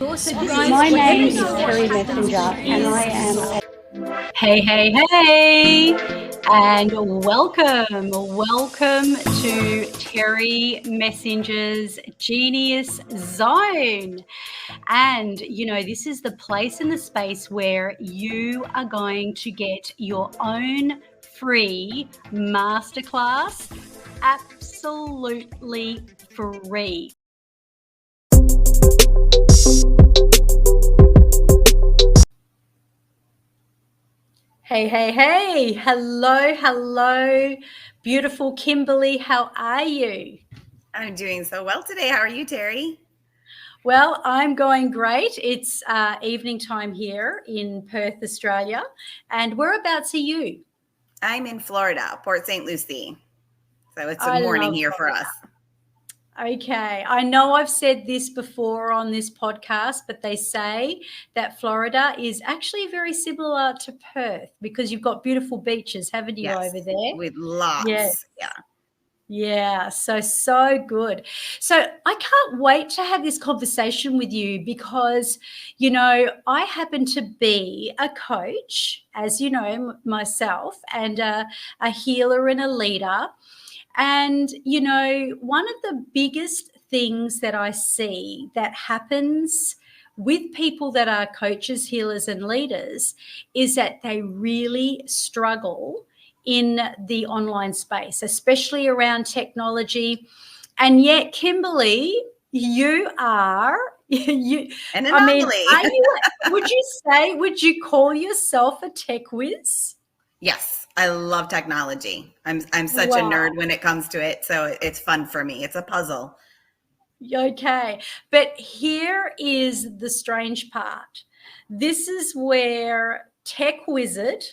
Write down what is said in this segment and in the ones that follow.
My name is Kimberly Laverdure, and I am Hey, and welcome to Terry Messenger's Genius Zone. And, this is the place and the space where you are going to get your own free masterclass absolutely free. Hey. Hello. Beautiful Kimberly, how are you? I'm doing so well today. How are you, Terry? Well, I'm going great. It's evening time here in Perth, Australia. And whereabouts are you? I'm in Florida, Port St. Lucie. So it's a morning here for us. Okay. I know I've said this before on this podcast, but they say that Florida is actually very similar to Perth because you've got beautiful beaches, haven't you, over there? With lots. Yes. Yeah. Yeah, so good. So I can't wait to have this conversation with you because, I happen to be a coach, as you know, myself, and a healer and a leader. And, one of the biggest things that I see that happens with people that are coaches, healers, and leaders is that they really struggle in the online space, especially around technology. And yet, Kimberly, you are an anomaly. would you call yourself a tech whiz? Yes, I love technology. I'm such a nerd when it comes to it, so it's fun for me. It's a puzzle. Okay, but here is the strange part. This is where Tech Wizard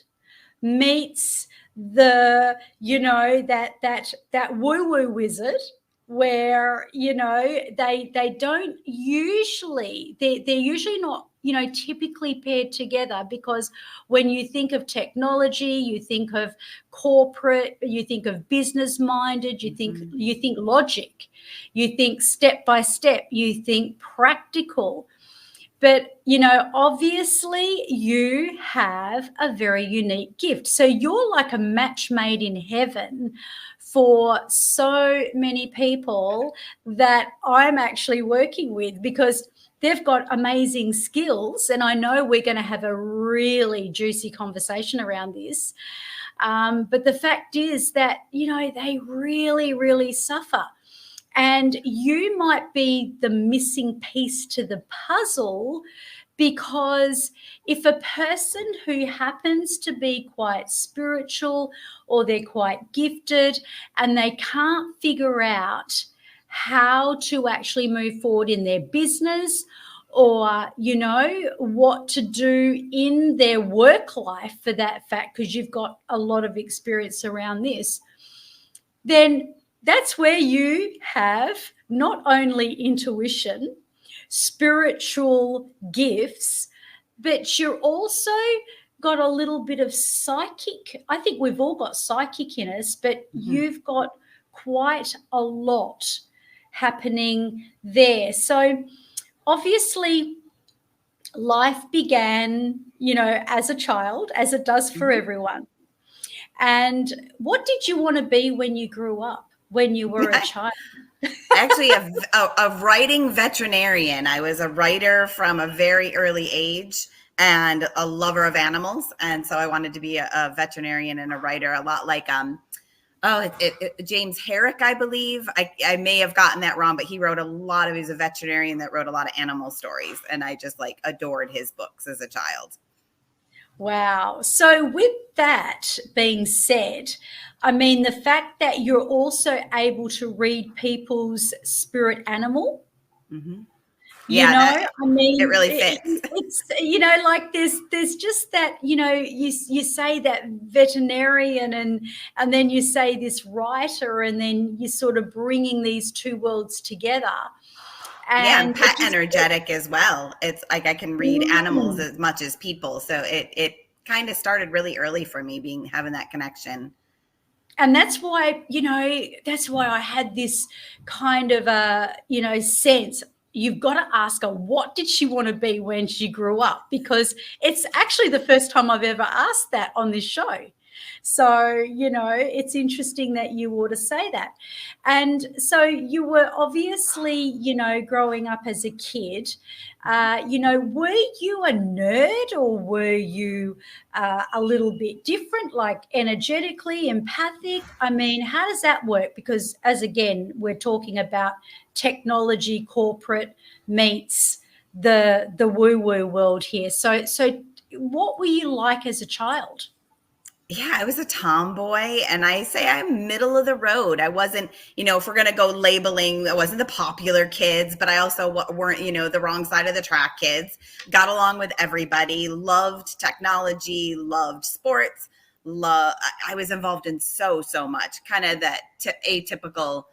meets the, that woo-woo wizard, where they don't usually, they're usually not typically paired together, because when you think of technology, you think of corporate, you think of business minded, you think logic, you think step by step, you think practical. But, obviously you have a very unique gift. So you're like a match made in heaven for so many people that I'm actually working with, because they've got amazing skills. And I know we're going to have a really juicy conversation around this. But the fact is that, they really, really suffer. And you might be the missing piece to the puzzle, because if a person who happens to be quite spiritual, or they're quite gifted, and they can't figure out how to actually move forward in their business, or, what to do in their work life, for that fact, because you've got a lot of experience around this, then that's where you have not only intuition, spiritual gifts, but you're also got a little bit of psychic. I think we've all got psychic in us, but you've got quite a lot happening there. So obviously life began, as a child, as it does for everyone. And what did you want to be when you grew up, when you were a child? Actually, a writing veterinarian. I was a writer from a very early age and a lover of animals. And so I wanted to be a veterinarian and a writer, a lot like James Herrick, I believe. I may have gotten that wrong, but he wrote he was a veterinarian that wrote a lot of animal stories. And I just adored his books as a child. Wow. So with that being said, I mean, the fact that you're also able to read people's spirit animal, Yeah, it really fits. It's, there's just that, you say that veterinarian and then you say this writer, and then you're sort of bringing these two worlds together. And pet energetic as well. It's like I can read animals as much as people. So it kind of started really early for me, having that connection. And that's why, I had this kind of a, sense. you've got to ask her, what did she want to be when she grew up? Because it's actually the first time I've ever asked that on this show. So, it's interesting that you ought to say that. And so you were obviously, growing up as a kid, were you a nerd, or were you a little bit different, like energetically, empathic? I mean, how does that work? Because again, we're talking about technology, corporate meets the woo-woo world here. So what were you like as a child? Yeah, I was a tomboy, and I say I'm middle of the road. I wasn't, if we're going to go labeling, I wasn't the popular kids, but I also weren't, the wrong side of the track kids. Got along with everybody, loved technology, loved sports. I was involved in so much, kind of that atypical,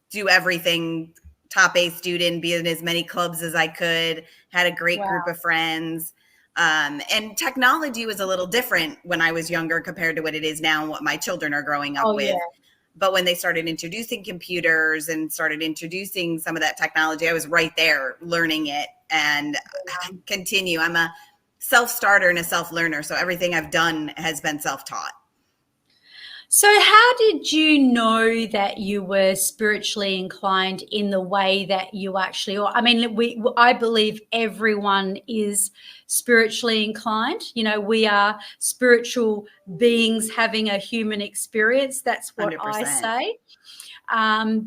do everything, top A student, be in as many clubs as I could, had a great group of friends. And technology was a little different when I was younger compared to what it is now and what my children are growing up with. Yeah. But when they started introducing computers and started introducing some of that technology, I was right there learning it and continue. I'm a self-starter and a self-learner. So everything I've done has been self-taught. So how did you know that you were spiritually inclined in the way that you actually are? I mean, I believe everyone is spiritually inclined. We are spiritual beings having a human experience. That's what 100%. I say.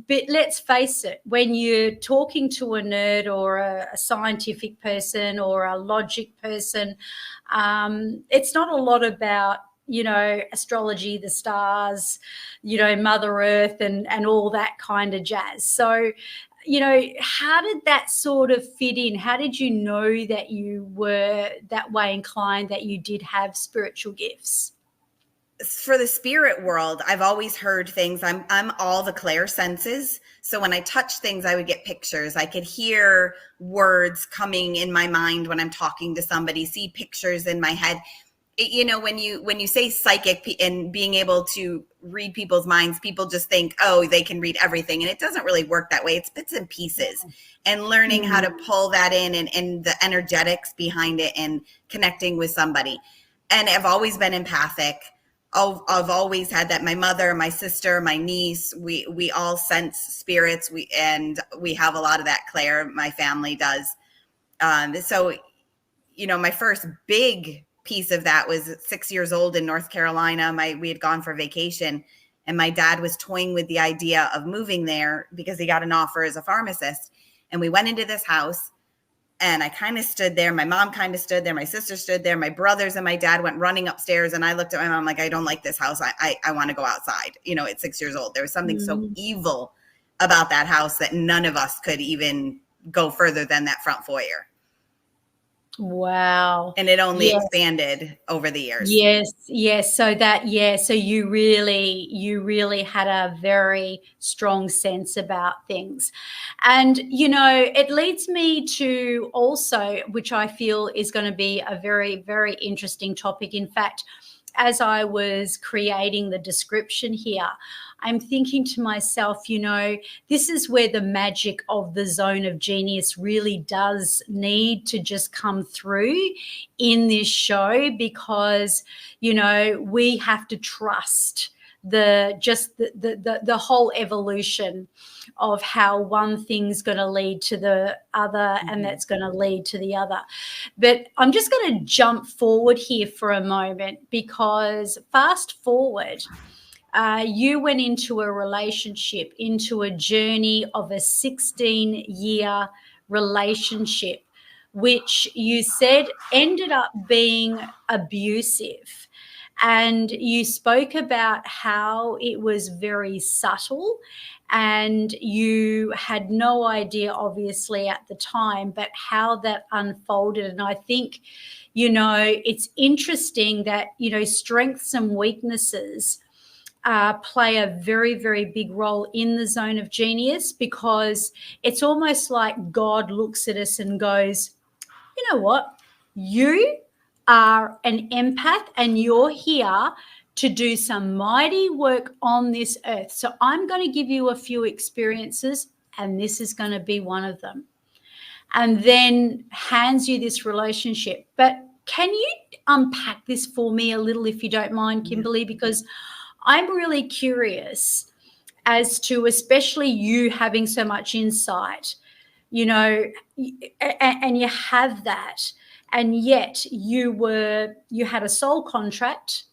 But let's face it, when you're talking to a nerd or a scientific person or a logic person, it's not a lot about astrology, the stars, Mother Earth and all that kind of jazz. So, how did that sort of fit in? How did you know that you were that way inclined, that you did have spiritual gifts? For the spirit world, I've always heard things. I'm all the clair senses. So when I touch things, I would get pictures. I could hear words coming in my mind when I'm talking to somebody, see pictures in my head. When you say psychic and being able to read people's minds, people just think, oh, they can read everything. And it doesn't really work that way. It's bits and pieces. And learning how to pull that in and the energetics behind it and connecting with somebody. And I've always been empathic. I've always had that. My mother, my sister, my niece, we all sense spirits. We have a lot of that clair. My family does. So, my first big piece of that was 6 years old in North Carolina. We had gone for vacation, and my dad was toying with the idea of moving there because he got an offer as a pharmacist. And we went into this house, and I kind of stood there. My mom kind of stood there. My sister stood there. My brothers and my dad went running upstairs, and I looked at my mom like, I don't like this house. I want to go outside. At 6 years old, there was something so evil about that house that none of us could even go further than that front foyer. Wow. And it only expanded over the years. Yes. So you really had a very strong sense about things. And, it leads me to also, which I feel is going to be a very, very interesting topic. In fact, as I was creating the description here, I'm thinking to myself, this is where the magic of the zone of genius really does need to just come through in this show, because, we have to trust the whole evolution of how one thing's going to lead to the other, and that's going to lead to the other. But I'm just going to jump forward here for a moment, because fast forward, you went into a relationship, into a journey of a 16-year relationship, which you said ended up being abusive. And you spoke about how it was very subtle, and you had no idea, obviously, at the time, but how that unfolded. And I think, it's interesting that, strengths and weaknesses play a very, very big role in the zone of genius, because it's almost like God looks at us and goes, you know what? You are an empath, and you're here to do some mighty work on this earth. So I'm going to give you a few experiences, and this is going to be one of them. And then hands you this relationship. But can you unpack this for me a little, if you don't mind, Kimberly? Because I'm really curious as to, especially you having so much insight, you know, and you have that, and yet you had a soul contract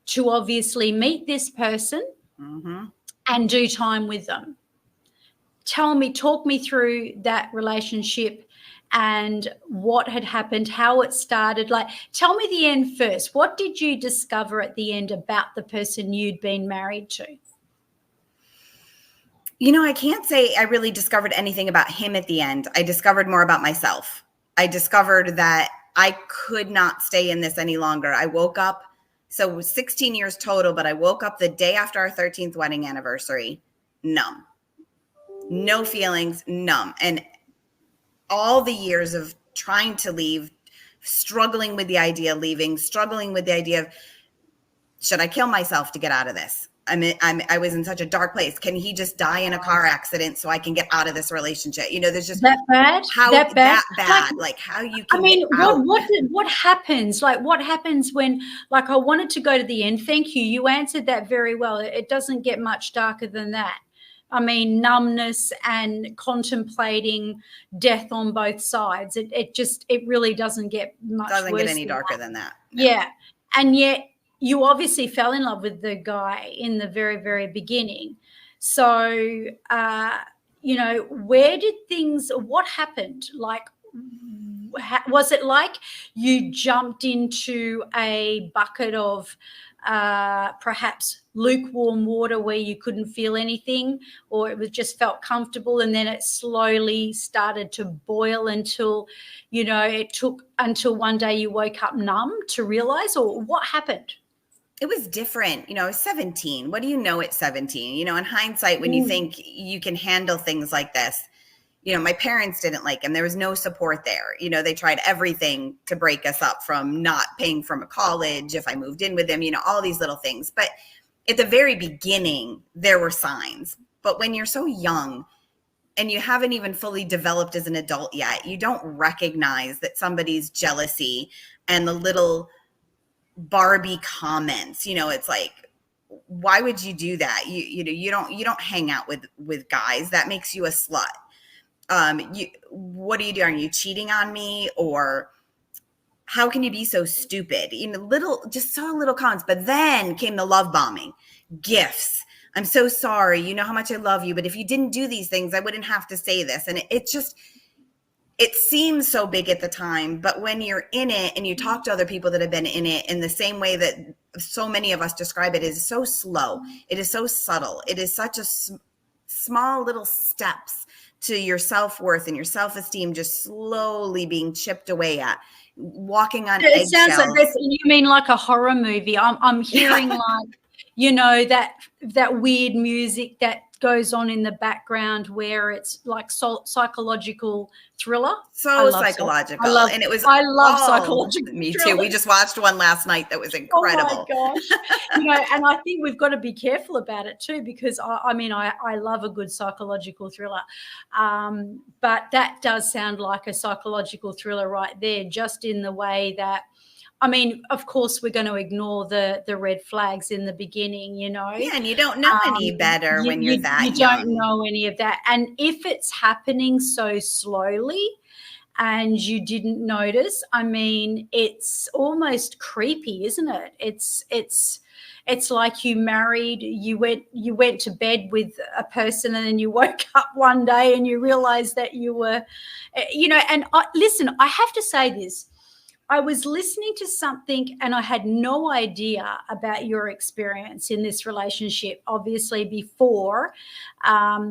to obviously meet this person and do time with them. Talk me through that relationship and what had happened, how it started. Like, tell me the end first. What did you discover at the end about the person you'd been married to? You know, I can't say I really discovered anything about him at the end. I discovered more about myself. I discovered that I could not stay in this any longer. I woke up, so it was 16 years total, but I woke up the day after our 13th wedding anniversary, numb. No feelings, numb. And all the years of trying to leave, struggling with the idea of leaving, struggling with the idea of, should I kill myself to get out of this? I was in such a dark place. Can he just die in a car accident so I can get out of this relationship? You know, there's just that bad. That bad. Like how you can. I mean, what happens? Like, what happens when? Like, I wanted to go to the end. Thank you. You answered that very well. It doesn't get much darker than that. I mean, numbness and contemplating death on both sides. It really doesn't get much. Doesn't get any darker than that. No. Yeah, and yet you obviously fell in love with the guy in the very, very beginning. So, you know, what happened? Like, was it like you jumped into a bucket of perhaps lukewarm water where you couldn't feel anything, or it was just felt comfortable, and then it slowly started to boil until, you know, it took until one day you woke up numb to realize? Or what happened? It was different. You know, I was 17. What do you know at 17? You know, in hindsight, when you think you can handle things like this, you know, my parents didn't like him. There was no support there. You know, they tried everything to break us up, from not paying for my college if I moved in with him, you know, all these little things. But at the very beginning, there were signs. But when you're so young and you haven't even fully developed as an adult yet, you don't recognize that somebody's jealousy and the little Barbie comments, you know, it's like, why would you do that? You know, you don't hang out with guys. That makes you a slut. What are you doing? Are you cheating on me? Or how can you be so stupid? You know, just so little comments. But then came the love bombing, gifts. I'm so sorry. You know how much I love you. But if you didn't do these things, I wouldn't have to say this. And it seems so big at the time, but when you're in it and you talk to other people that have been in it, in the same way that so many of us describe it, is so slow. It is so subtle. It is such a small little steps to your self-worth and your self-esteem just slowly being chipped away at, walking on eggshells. It sounds like this. You mean like a horror movie? I'm hearing like, you know, that weird music that goes on in the background where it's like psychological thriller. So psychological. I love psychological. Me too. Thrillers. We just watched one last night that was incredible. Oh my gosh. You know, and I think we've got to be careful about it too, because I love a good psychological thriller. But that does sound like a psychological thriller right there, just in the way that, I mean, of course, we're going to ignore the red flags in the beginning, you know. Yeah, and you don't know any better when you're that young. You don't know any of that. And if it's happening so slowly and you didn't notice, I mean, it's almost creepy, isn't it? It's like you went to bed with a person and then you woke up one day and you realized that you were, you know, and listen, I have to say this. I was listening to something and I had no idea about your experience in this relationship, obviously, before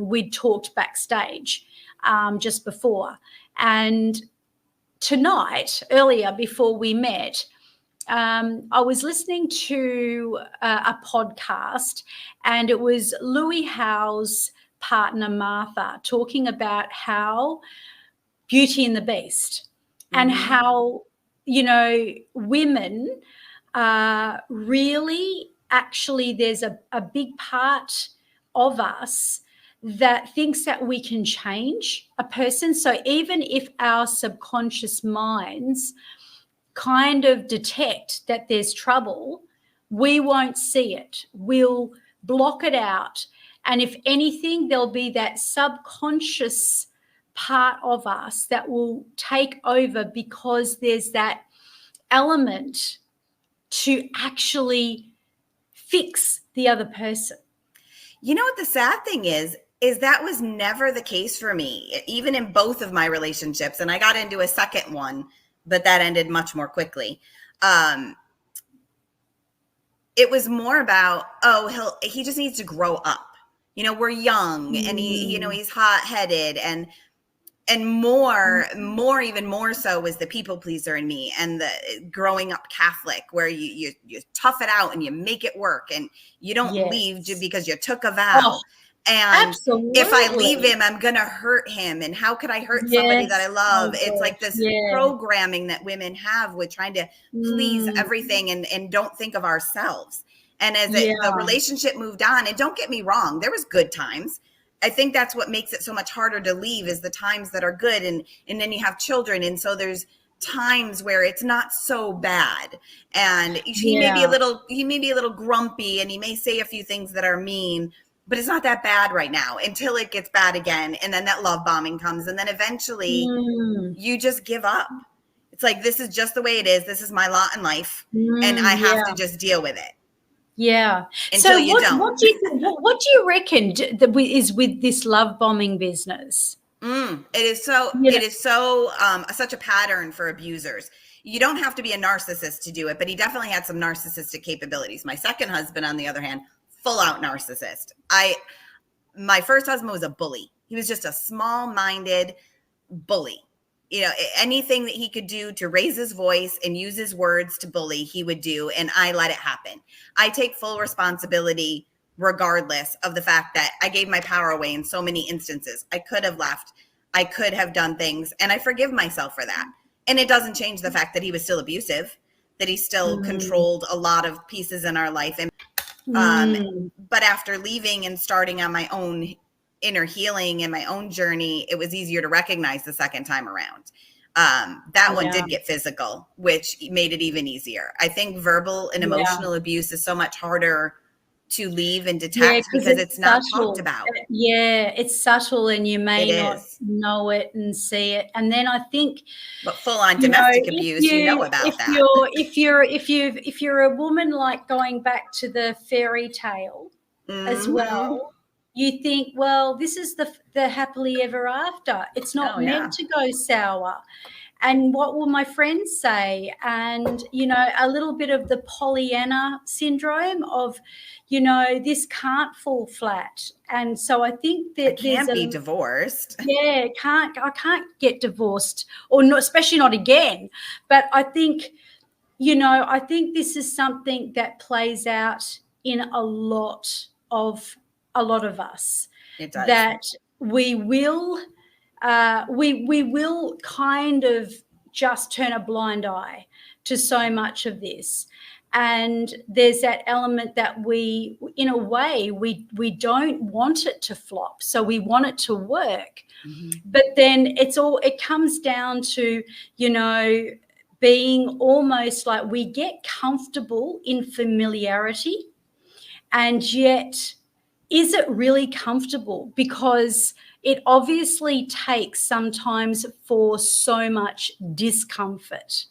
we'd talked backstage just before. And tonight, earlier, before we met, I was listening to a podcast, and it was Louis Howe's partner, Martha, talking about how Beauty and the Beast and how, you know, women really, actually, there's a big part of us that thinks that we can change a person. So even if our subconscious minds kind of detect that there's trouble, we won't see it. We'll block it out. And if anything, there'll be that subconscious part of us that will take over, because there's that element to actually fix the other person. You know what the sad thing is that was never the case for me, even in both of my relationships. And I got into a second one, but that ended much more quickly. It was more about, he just needs to grow up. You know, we're young and he's hot-headed, and even more so was the people pleaser in me, and the growing up Catholic, where you tough it out and you make it work, and you don't leave because you took a vow. Oh, and absolutely. If I leave him, I'm going to hurt him. And how could I hurt somebody that I love? It's like this programming that women have with trying to please everything and don't think of ourselves. And as the relationship moved on, and don't get me wrong, there was good times. I think that's what makes it so much harder to leave, is the times that are good. And then you have children. And so there's times where it's not so bad. And he may be a little grumpy, and he may say a few things that are mean, but it's not that bad right now, until it gets bad again. And then that love bombing comes. And then eventually you just give up. It's like, this is just the way it is. This is my lot in life. And I have to just deal with it. Yeah. Until you don't. What do you reckon is with this love bombing business? It is so such a pattern for abusers. You don't have to be a narcissist to do it, but he definitely had some narcissistic capabilities. My second husband, on the other hand, full out narcissist. My first husband was a bully. He was just a small-minded bully. You know, anything that he could do to raise his voice and use his words to bully, he would do. And I let it happen. I take full responsibility regardless of the fact that I gave my power away in so many instances. I could have left. I could have done things. And I forgive myself for that. And it doesn't change the fact that he was still abusive, that he still controlled a lot of pieces in our life. And but after leaving and starting on my own inner healing and my own journey, it was easier to recognize the second time around. That one did get physical, which made it even easier. I think verbal and emotional abuse is so much harder to leave and detect because it's not talked about. Yeah, it's subtle, and you may not know it and see it. And then I think, but full on domestic abuse, you know about that. If you're a woman, like going back to the fairy tale as well, you think, well, this is the happily ever after. It's not meant to go sour. And what will my friends say? And, you know, a little bit of the Pollyanna syndrome of, you know, this can't fall flat. And so I think that I can't be divorced. Yeah, I can't get divorced, or not, especially not again. But I think, you know, I think this is something that plays out in a lot of us. It does. That we will kind of just turn a blind eye to so much of this. And there's that element that we, in a way, we don't want it to flop. So we want it to work. But then it comes down to, you know, being almost like we get comfortable in familiarity, and yet, is it really comfortable? Because it obviously takes sometimes for so much discomfort.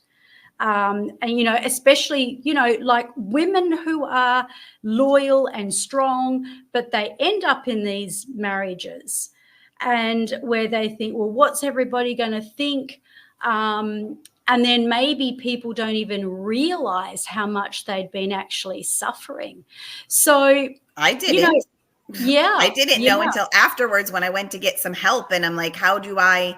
And, you know, especially, you know, like women who are loyal and strong, but they end up in these marriages and where they think, well, what's everybody going to think? And then maybe people don't even realize how much they'd been actually suffering. So I didn't. You know, I didn't know until afterwards when I went to get some help, and I'm like, how do I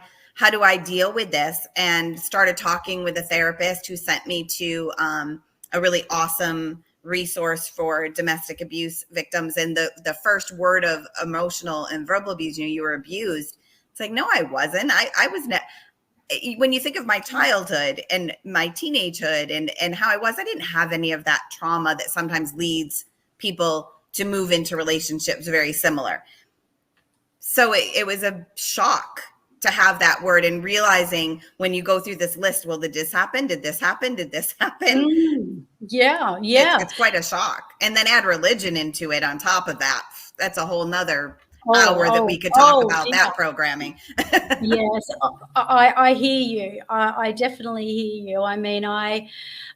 deal with this? And started talking with a therapist who sent me to a really awesome resource for domestic abuse victims. And the first word of emotional and verbal abuse, you know, you were abused. It's like, no, I wasn't. I was not. When you think of my childhood and my teenagehood and how I didn't have any of that trauma that sometimes leads people to move into relationships very similar. So it was a shock to have that word, and realizing when you go through this list, well, did this happen? Did this happen? Did this happen? Yeah. It's quite a shock. And then add religion into it on top of that. That's a whole nother hour that we could talk about dear. that programming. Yes, I hear you. I definitely hear you. I mean, I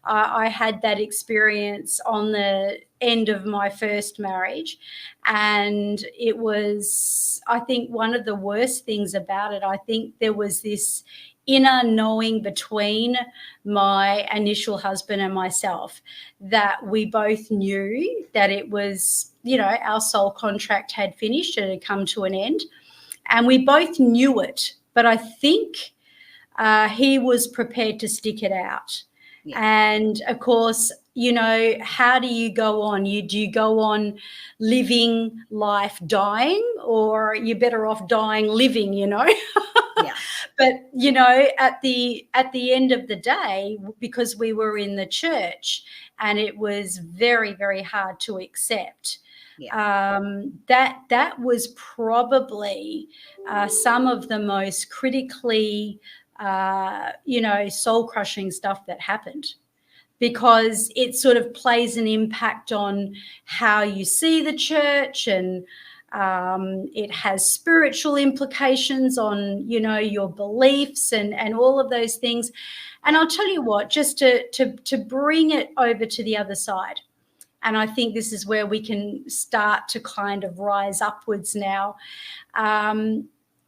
had that experience on the end of my first marriage, and it was, I think, one of the worst things about it. I think there was this inner knowing between my initial husband and myself that we both knew that it was, our soul contract had finished, it had come to an end. And we both knew it, but I think he was prepared to stick it out. Yeah. And of course, how do you go on? Do you go on living life dying, or you're better off dying living, Yeah. But, at the end of the day, because we were in the church and it was very, very hard to accept, that was probably some of the most critically, soul crushing stuff that happened, because it sort of plays an impact on how you see the church, and it has spiritual implications on, your beliefs and all of those things. And I'll tell you what, just to bring it over to the other side, and I think this is where we can start to kind of rise upwards now.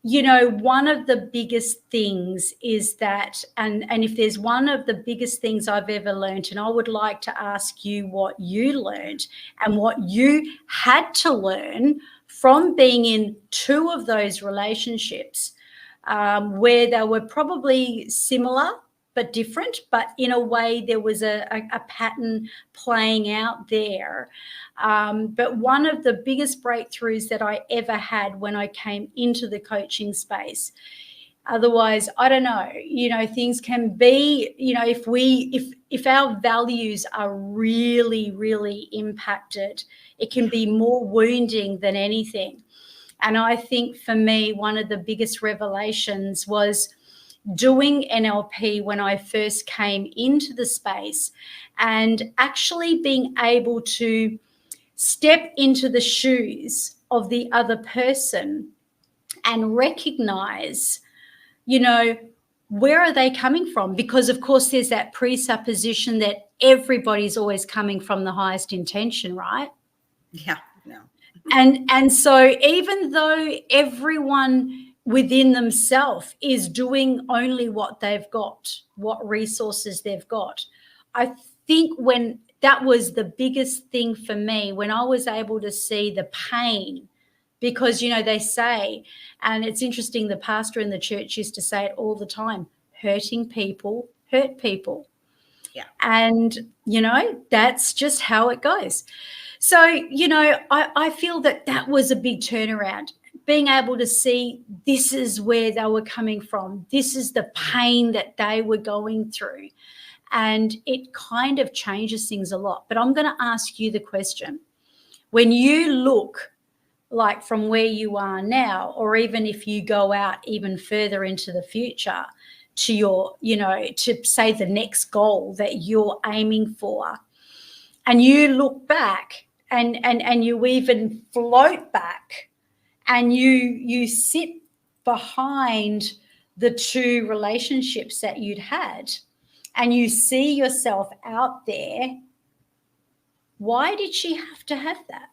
One of the biggest things is that, and if there's one of the biggest things I've ever learned, and I would like to ask you what you learned and what you had to learn from being in two of those relationships, where they were probably similar but different, but in a way there was a pattern playing out there. But one of the biggest breakthroughs that I ever had when I came into the coaching space, otherwise, I don't know, things can be, if our values are really, really impacted, it can be more wounding than anything. And I think for me, one of the biggest revelations was doing NLP when I first came into the space, and actually being able to step into the shoes of the other person and recognize, where are they coming from? Because of course there's that presupposition that everybody's always coming from the highest intention, right? Yeah, no. And so even though everyone within themselves is doing only what they've got, what resources they've got, I think when that was the biggest thing for me, when I was able to see the pain, because, they say, and it's interesting, the pastor in the church used to say it all the time, hurting people hurt people. Yeah. And, that's just how it goes. So, I feel that was a big turnaround, being able to see this is where they were coming from. This is the pain that they were going through. And it kind of changes things a lot. But I'm going to ask you the question. When you look like from where you are now, or even if you go out even further into the future to your, to say the next goal that you're aiming for, and you look back and you even float back, and you sit behind the two relationships that you'd had, and you see yourself out there, why did she have to have that?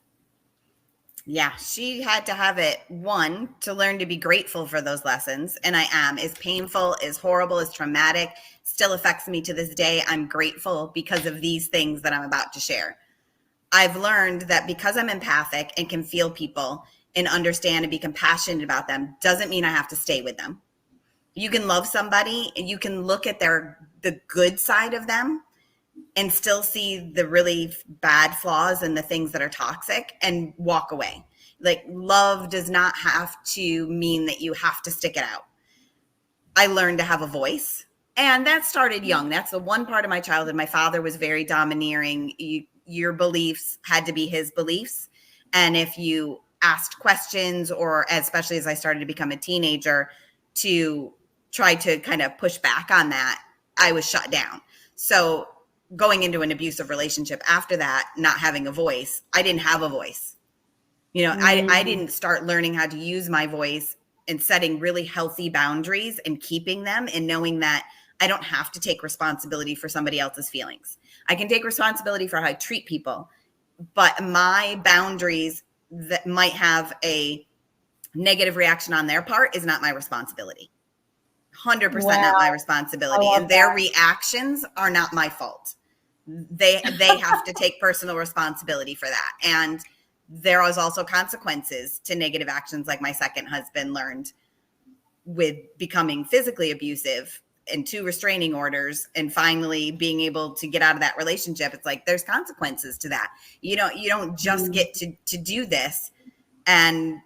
Yeah, she had to have it, one, to learn to be grateful for those lessons. And I am. As painful, as horrible, as traumatic, still affects me to this day. I'm grateful because of these things that I'm about to share. I've learned that because I'm empathic and can feel people and understand and be compassionate about them, doesn't mean I have to stay with them. You can love somebody and you can look at the good side of them and still see the really bad flaws and the things that are toxic and walk away. Like, love does not have to mean that you have to stick it out. I learned to have a voice, and that started young. That's the one part of my childhood. My father was very domineering. Your beliefs had to be his beliefs. And if you asked questions, or especially as I started to become a teenager, to try to kind of push back on that, I was shut down. So going into an abusive relationship after that, not having a voice, I didn't have a voice. I didn't start learning how to use my voice and setting really healthy boundaries and keeping them, and knowing that I don't have to take responsibility for somebody else's feelings. I can take responsibility for how I treat people, but my boundaries that might have a negative reaction on their part is not my responsibility. 100% not my responsibility. And their reactions are not my fault. They have to take personal responsibility for that. And there was also consequences to negative actions, like my second husband learned with becoming physically abusive and 2 restraining orders, and finally being able to get out of that relationship. It's like, there's consequences to that. You don't just get to do this and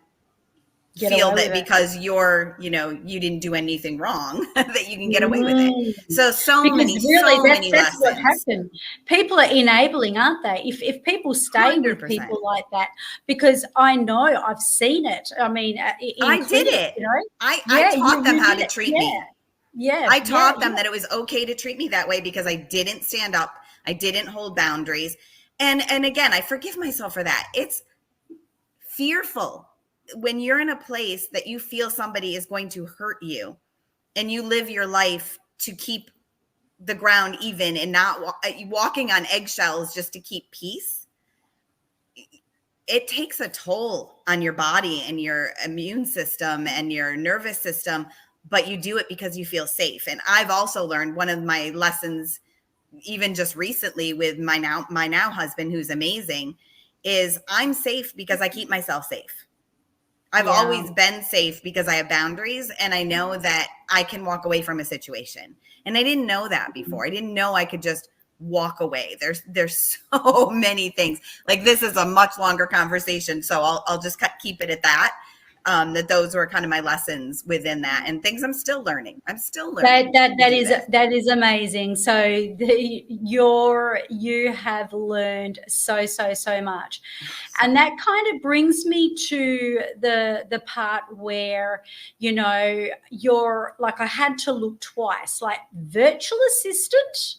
feel that because you're, you didn't do anything wrong that you can get away with it. So many lessons. That's what happened. People are enabling, aren't they? If people stay 100%. With people like that, because I know I've seen it. I mean, I did it. I taught them how to treat me. Yeah. I taught them that it was okay to treat me that way because I didn't stand up. I didn't hold boundaries. And again, I forgive myself for that. It's fearful when you're in a place that you feel somebody is going to hurt you, and you live your life to keep the ground even and not walking on eggshells just to keep peace. It takes a toll on your body and your immune system and your nervous system, but you do it because you feel safe. And I've also learned, one of my lessons, even just recently with my now husband, who's amazing, is I'm safe because I keep myself safe. I've always been safe because I have boundaries, and I know that I can walk away from a situation. And I didn't know that before. I didn't know I could just walk away. There's so many things. Like, this is a much longer conversation, so I'll just keep it at that. That those were kind of my lessons within that, and things I'm still learning. That is amazing. So you have learned so much, and that kind of brings me to the part where you're like, I had to look twice, like virtual assistant,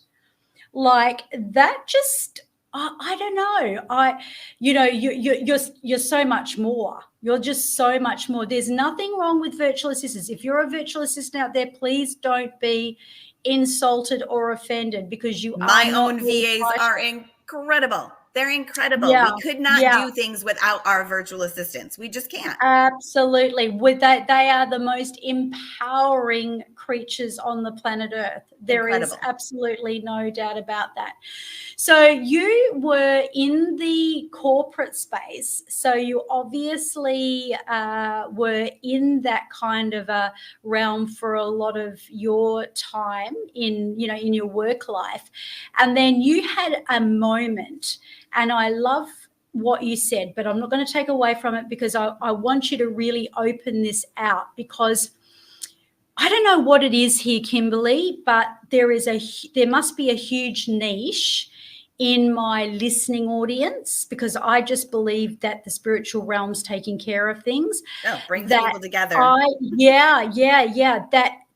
like that just. I don't know. You're so much more. You're just so much more. There's nothing wrong with virtual assistants. If you're a virtual assistant out there, please don't be insulted or offended, because my own VAs are incredible. They're incredible. We could not do things without our virtual assistants. We just can't. Absolutely. With that, they are the most empowering creatures on the planet Earth. There is absolutely no doubt about that. So you were in the corporate space. So you obviously were in that kind of a realm for a lot of your time in your work life. And then you had a moment, and I love what you said, but I'm not going to take away from it, because I want you to really open this out, because I don't know what it is here, Kimberly, but there must be a huge niche in my listening audience, because I just believe that the spiritual realm's taking care of things. Oh, brings people together.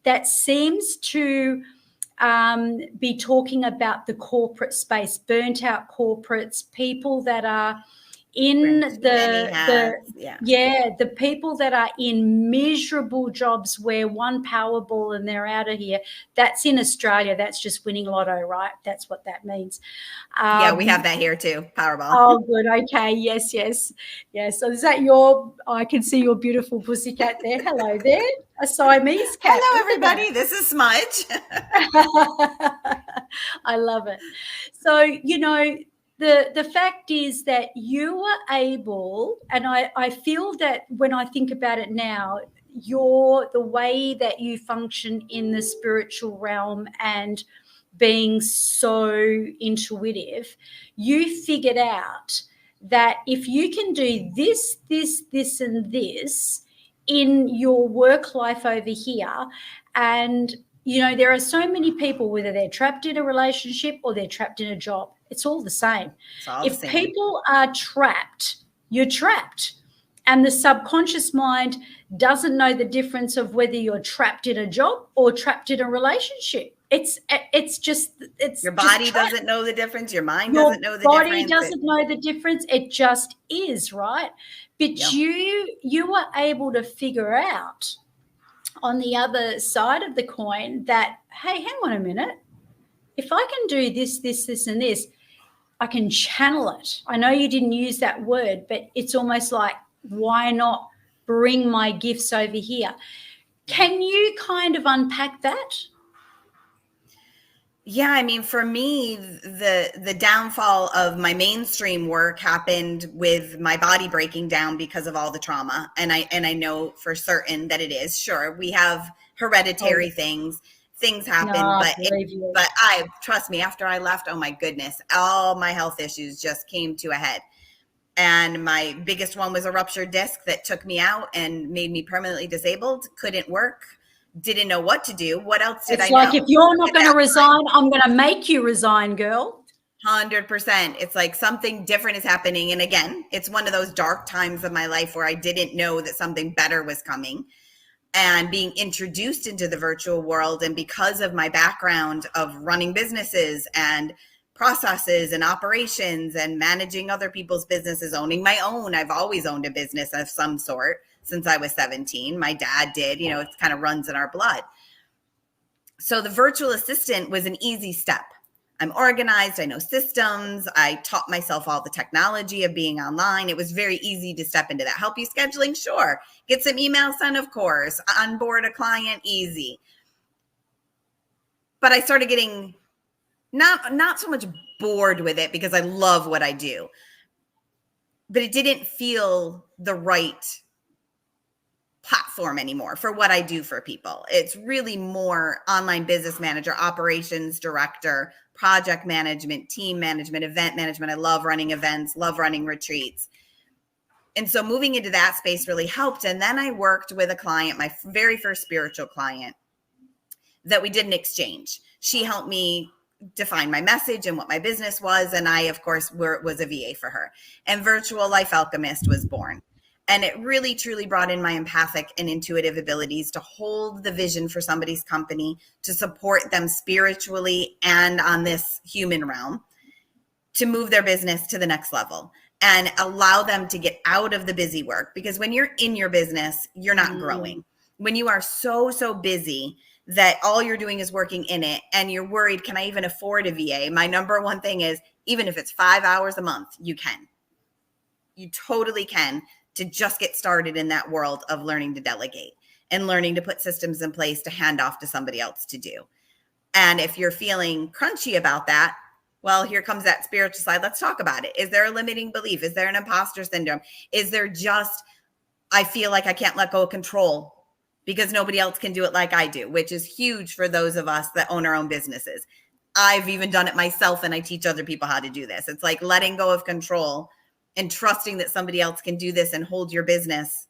That seems to be talking about the corporate space, burnt out corporates, people that are in the people that are in miserable jobs where one Powerball and they're out of here. That's in Australia. That's just winning lotto, right? That's what that means. We have that here too, Powerball. Oh, good. Okay. Yes. So is that I can see your beautiful pussycat there. Hello there. A Siamese cat. Hello, everybody. This is Smudge. I love it. So, the fact is that you were able, and I feel that when I think about it now, the way that you function in the spiritual realm and being so intuitive, you figured out that if you can do this, and this in your work life over here, and there are so many people, whether they're trapped in a relationship or they're trapped in a job, it's all the same. If people are trapped, you're trapped. And the subconscious mind doesn't know the difference of whether you're trapped in a job or trapped in a relationship. It's just your body doesn't know the difference. Your mind your doesn't know the body difference. doesn't know the difference. It just is, right? But you were able to figure out on the other side of the coin that, hey, hang on a minute. If I can do this, and this, I can channel it. I know you didn't use that word, but it's almost like, why not bring my gifts over here? Can you kind of unpack that? Yeah, I mean, for me, the downfall of my mainstream work happened with my body breaking down because of all the trauma, and I know for certain that it is. Sure, we have hereditary things happen, but I trust me. After I left, oh my goodness, all my health issues just came to a head, and my biggest one was a ruptured disc that took me out and made me permanently disabled. Couldn't work. Didn't know what to do. What else did I know? It's like, if you're not going to resign, I'm going to make you resign, girl. 100%. It's like something different is happening. And again, it's one of those dark times of my life where I didn't know that something better was coming, and being introduced into the virtual world. And because of my background of running businesses and processes and operations and managing other people's businesses, owning my own, I've always owned a business of some sort since I was 17. My dad did, it kind of runs in our blood. So the virtual assistant was an easy step. I'm organized. I know systems. I taught myself all the technology of being online. It was very easy to step into that. Help you scheduling? Sure. Get some emails sent? Of course. Onboard a client? Easy. But I started getting not so much bored with it, because I love what I do, but it didn't feel the right platform anymore for what I do for people. It's really more online business manager, operations director, project management, team management, event management. I love running events, love running retreats. And so moving into that space really helped. And then I worked with a client, my very first spiritual client, that we did an exchange. She helped me define my message and what my business was. And I, of course, was a VA for her. And Virtual Life Alchemist was born. And it really, truly brought in my empathic and intuitive abilities to hold the vision for somebody's company, to support them spiritually and on this human realm, to move their business to the next level and allow them to get out of the busy work. Because when you're in your business, you're not growing. When you are so busy that all you're doing is working in it, and you're worried, can I even afford a VA? My number one thing is, even if it's 5 hours a month, you can. You totally can, to just get started in that world of learning to delegate and learning to put systems in place to hand off to somebody else to do. And if you're feeling crunchy about that, well, here comes that spiritual side. Let's talk about it. Is there a limiting belief? Is there an imposter syndrome? Is there just, I feel like I can't let go of control because nobody else can do it like I do, which is huge for those of us that own our own businesses. I've even done it myself, and I teach other people how to do this. It's like letting go of control and trusting that somebody else can do this and hold your business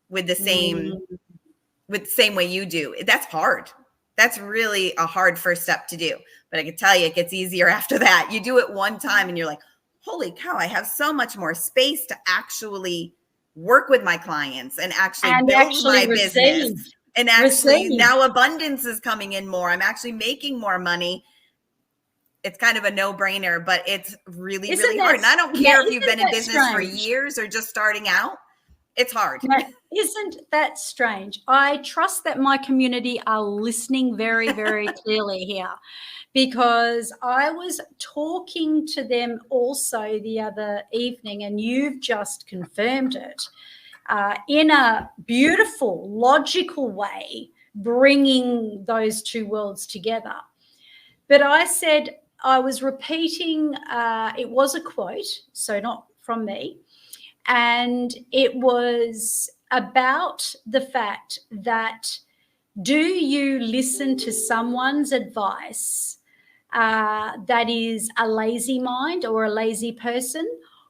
with the same way you do. That's hard. That's really a hard first step to do. But I can tell you, it gets easier after that. You do it one time and you're like, holy cow, I have so much more space to actually work with my clients and actually build my business. And actually now abundance is coming in more. I'm actually making more money. It's kind of a no-brainer, but it's really, really hard. And I don't care if you've been in business for years or just starting out. It's hard. Isn't that strange? I trust that my community are listening very, very clearly here, because I was talking to them also the other evening, and you've just confirmed it in a beautiful, logical way, bringing those two worlds together. But I said, I was repeating, it was a quote, so not from me, and it was about the fact that, do you listen to someone's advice that is a lazy mind or a lazy person,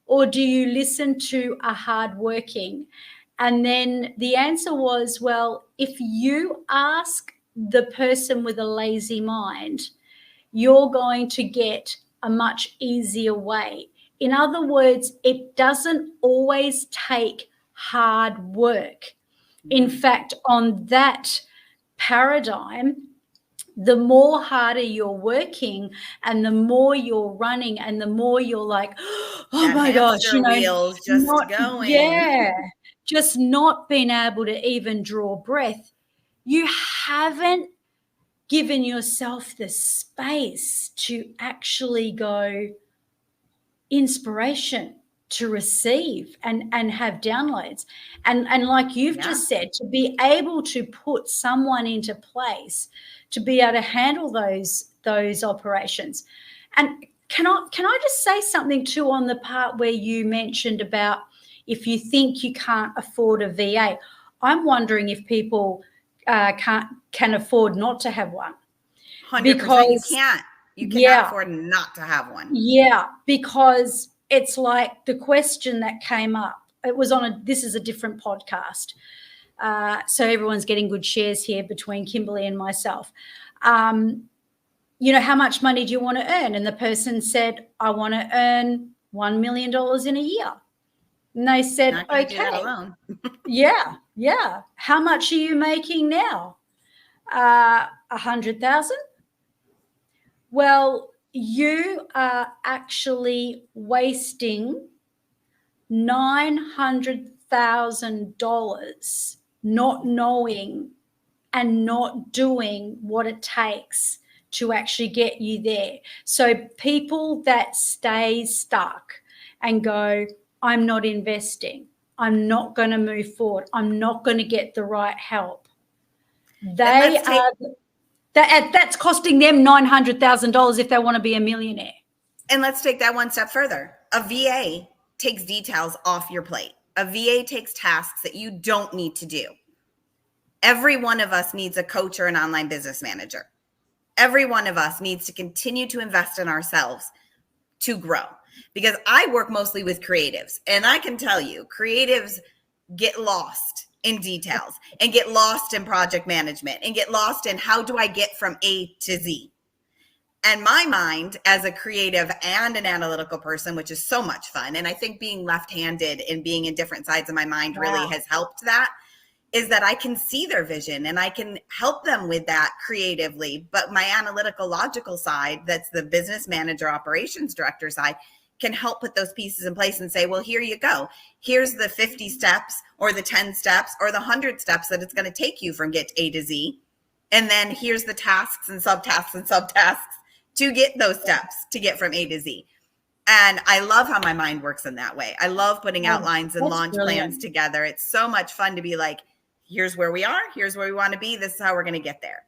or do you listen to a hardworking? And then the answer was, well, if you ask the person with a lazy mind, you're going to get a much easier way. In other words, it doesn't always take hard work. In fact, on that paradigm, the more harder you're working and the more you're running and the more you're like, oh that my gosh, hamster wheel's just going. Yeah, just not being able to even draw breath. You haven't given yourself the space to actually go inspiration, to receive and have downloads. And like you've just said, to be able to put someone into place to be able to handle those operations. And can I just say something too on the part where you mentioned about if you think you can't afford a VA? I'm wondering if people can afford not to have one. 100%. Because you cannot afford not to have one. Yeah, because it's like the question that came up. It was this is a different podcast. So everyone's getting good shares here between Kimberly and myself. How much money do you want to earn? And the person said, I want to earn $1 million in a year. And they said, not gonna okay. do that alone. Yeah. How much are you making now? 100,000. Well, you are actually wasting $900,000 not knowing and not doing what it takes to actually get you there. So people that stay stuck and go, I'm not investing, I'm not going to move forward, I'm not going to get the right help. That's costing them $900,000 if they want to be a millionaire. And let's take that one step further. A VA takes details off your plate. A VA takes tasks that you don't need to do. Every one of us needs a coach or an online business manager. Every one of us needs to continue to invest in ourselves to grow. Because I work mostly with creatives, and I can tell you, creatives get lost in details and get lost in project management and get lost in how do I get from A to Z. And my mind as a creative and an analytical person, which is so much fun, and I think being left-handed and being in different sides of my mind really has helped that, is that I can see their vision and I can help them with that creatively. But my analytical, logical side, that's the business manager, operations director side, can help put those pieces in place and say, well, here you go. Here's the 50 steps or the 10 steps or the 100 steps that it's going to take you from get A to Z. And then here's the tasks and subtasks to get those steps to get from A to Z. And I love how my mind works in that way. I love putting outlines and launch plans together. It's so much fun to be like, here's where we are. Here's where we want to be. This is how we're going to get there.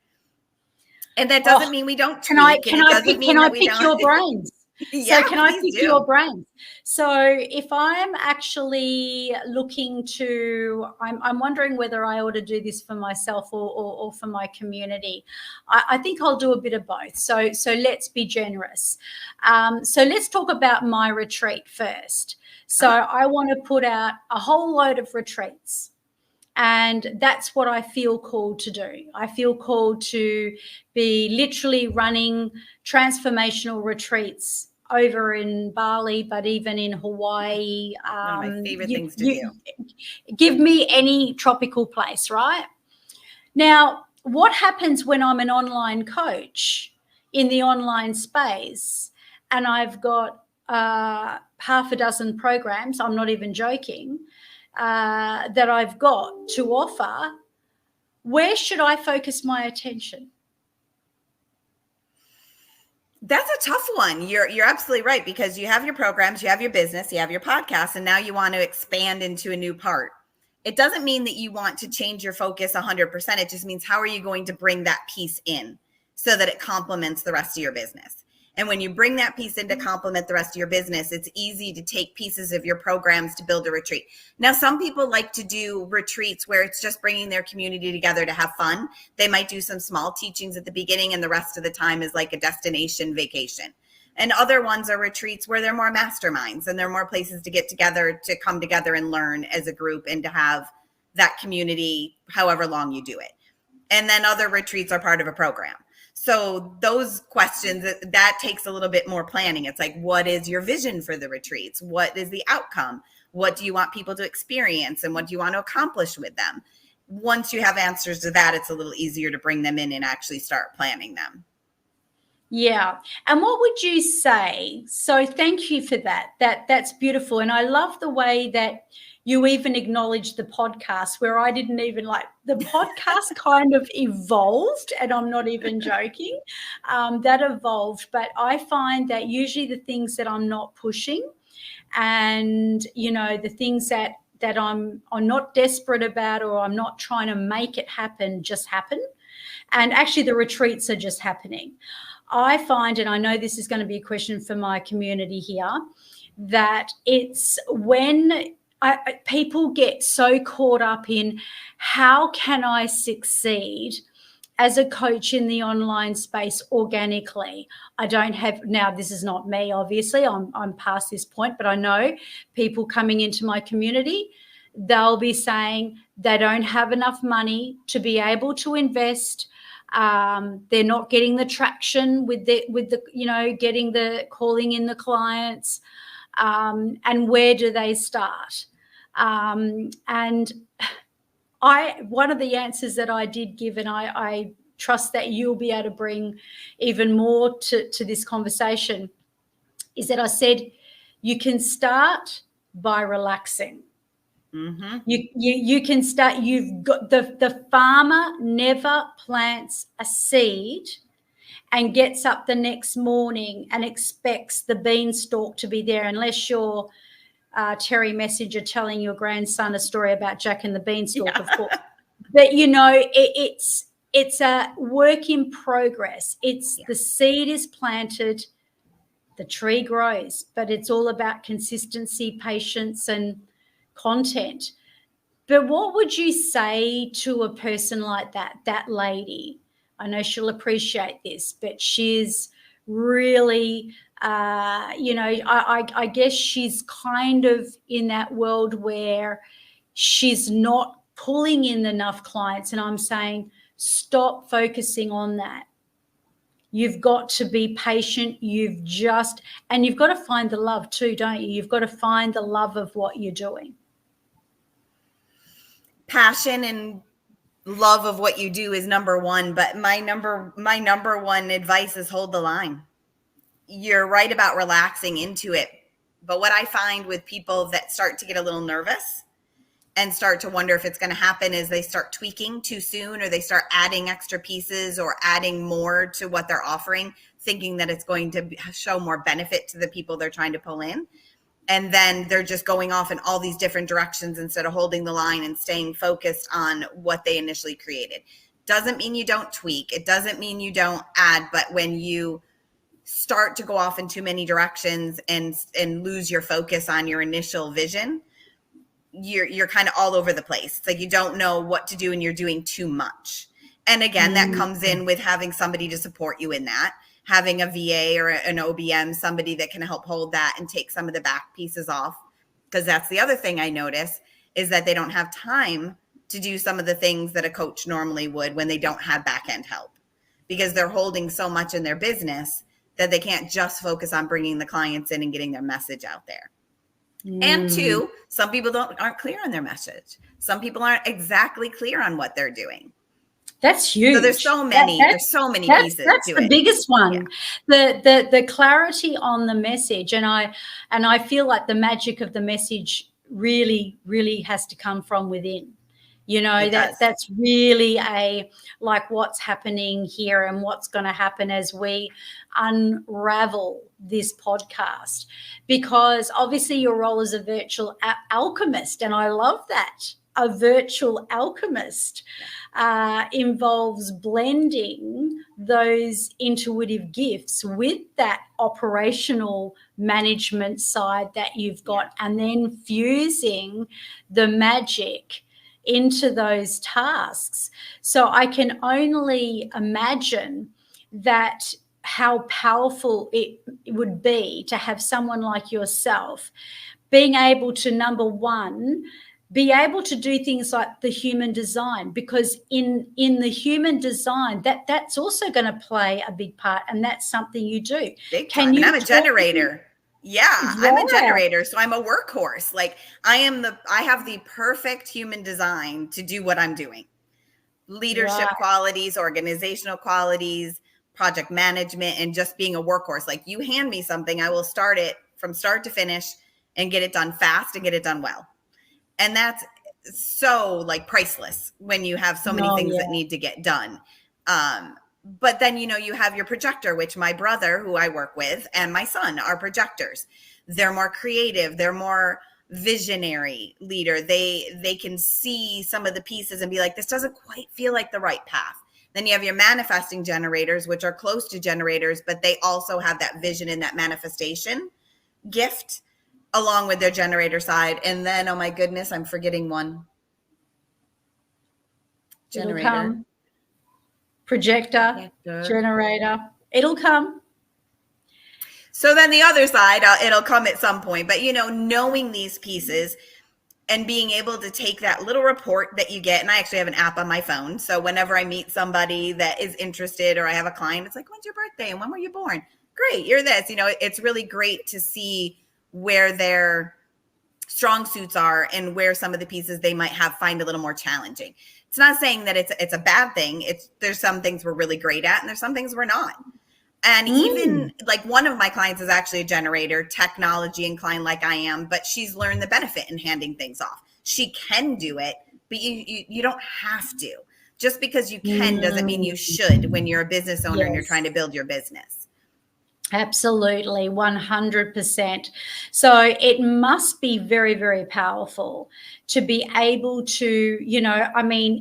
And that doesn't mean we don't tweak. Can I pick your brains? Yeah, so can I pick your brains? So if I'm actually looking to, I'm wondering whether I ought to do this for myself or for my community. I think I'll do a bit of both. So let's be generous. So let's talk about my retreat first. So I want to put out a whole load of retreats. And that's what I feel called to do. I feel called to be literally running transformational retreats over in Bali, but even in Hawaii. One of my favorite things to do. Give me any tropical place, right? Now, what happens when I'm an online coach in the online space and I've got half a dozen programs, I'm not even joking, that I've got to offer, where should I focus my attention? That's a tough one. You're absolutely right, because you have your programs, you have your business, you have your podcast, and now you want to expand into a new part. It doesn't mean that you want to change your focus 100%. It just means how are you going to bring that piece in so that it complements the rest of your business. And when you bring that piece in to complement the rest of your business, it's easy to take pieces of your programs to build a retreat. Now, some people like to do retreats where it's just bringing their community together to have fun. They might do some small teachings at the beginning, and the rest of the time is like a destination vacation. And other ones are retreats where they're more masterminds and they're more places to get together, to come together and learn as a group and to have that community however long you do it. And then other retreats are part of a program. So those questions, that takes a little bit more planning. It's like, what is your vision for the retreats? What is the outcome? What do you want people to experience? And what do you want to accomplish with them? Once you have answers to that, it's a little easier to bring them in and actually start planning them. Yeah. And what would you say? So thank you for that. That's beautiful. And I love the way that you even acknowledge the podcast, where I didn't even the podcast kind of evolved, and I'm not even joking, that evolved. But I find that usually the things that I'm not pushing and, the things that I'm not desperate about, or I'm not trying to make it happen, just happen. And actually the retreats are just happening. I find, and I know this is going to be a question for my community here, that it's when people get so caught up in how can I succeed as a coach in the online space organically. I don't have, now this is not me, obviously, I'm past this point, but I know people coming into my community, they'll be saying they don't have enough money to be able to invest. They're not getting the traction with the getting the calling in the clients, and where do they start? And one of the answers that I did give, and I trust that you'll be able to bring even more to this conversation, is that I said you can start by relaxing. Mm-hmm. You can start. You've got the farmer never plants a seed and gets up the next morning and expects the beanstalk to be there, unless you're Terry Messenger telling your grandson a story about Jack and the Beanstalk, yeah. Of course. But it's a work in progress. It's the seed is planted, the tree grows, but it's all about consistency, patience, and content. But what would you say to a person like that lady? I know she'll appreciate this, but she's really, I guess she's kind of in that world where she's not pulling in enough clients. And I'm saying, stop focusing on that. You've got to be patient. And you've got to find the love too, don't you? You've got to find the love of what you're doing. Passion and love of what you do is number one, but my number one advice is hold the line. You're right about relaxing into it, but what I find with people that start to get a little nervous and start to wonder if it's going to happen is they start tweaking too soon, or they start adding extra pieces or adding more to what they're offering, thinking that it's going to show more benefit to the people they're trying to pull in. And then they're just going off in all these different directions instead of holding the line and staying focused on what they initially created. Doesn't mean you don't tweak. It doesn't mean you don't add, but when you start to go off in too many directions and lose your focus on your initial vision, you're kind of all over the place. It's like you don't know what to do and you're doing too much. And again, that comes in with having somebody to support you in that. Having a VA or an OBM, somebody that can help hold that and take some of the back pieces off. Because that's the other thing I notice, is that they don't have time to do some of the things that a coach normally would when they don't have back end help, because they're holding so much in their business that they can't just focus on bringing the clients in and getting their message out there. And two, some people aren't clear on their message. Some people aren't exactly clear on what they're doing. That's huge. So there's so many pieces. That's to the it. biggest one. Yeah. The clarity on the message, and I feel like the magic of the message really, really has to come from within. That's really like what's happening here and what's going to happen as we unravel this podcast, because obviously your role as a virtual alchemist, and I love that. A virtual alchemist involves blending those intuitive gifts with that operational management side that you've got, and then fusing the magic into those tasks. So I can only imagine that how powerful it would be to have someone like yourself being able to, number one, be able to do things like the human design, because in the human design, that's also going to play a big part, and that's something you do. Big time. And I'm a generator. Yeah, I'm a Yeah. generator, so I'm a workhorse. Like I have the perfect human design to do what I'm doing. Leadership Right. qualities, organizational qualities, project management, and just being a workhorse. Like you hand me something, I will start it from start to finish and get it done fast and get it done well. And that's so like priceless when you have so many Oh, things yeah. that need to get done. But then, you have your projector, which my brother, who I work with, and my son are projectors. They're more creative. They're more visionary leader. They can see some of the pieces and be like, this doesn't quite feel like the right path. Then you have your manifesting generators, which are close to generators, but they also have that vision and that manifestation gift along with their generator side. And then, oh my goodness, I'm forgetting one. It'll Generator. come. Projector, generator. It'll come. So then the other side, it'll come at some point. But, knowing these pieces and being able to take that little report that you get, and I actually have an app on my phone. So whenever I meet somebody that is interested or I have a client, it's like, when's your birthday and when were you born? Great, you're this. It's really great to see where their strong suits are and where some of the pieces they might find a little more challenging. It's not saying that it's a bad thing. There's some things we're really great at and there's some things we're not. And even like one of my clients is actually a generator, technology inclined like I am, but she's learned the benefit in handing things off. She can do it, but you don't have to. Just because you can doesn't mean you should when you're a business owner and you're trying to build your business. Absolutely, 100%. So it must be very, very powerful to be able to,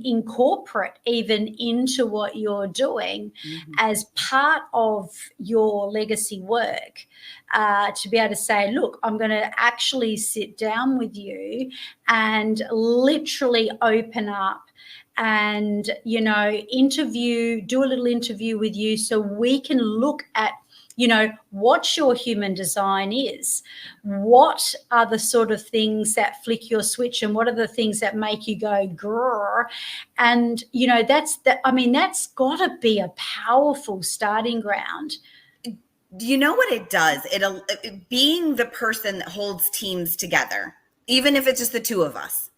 incorporate even into what you're doing as part of your legacy work, to be able to say, look, I'm going to actually sit down with you and literally open up and, do a little interview with you so we can look at what your human design is. What are the sort of things that flick your switch and what are the things that make you go grrr? And, that's got to be a powerful starting ground. Do you know what it does? Being the person that holds teams together, even if it's just the two of us,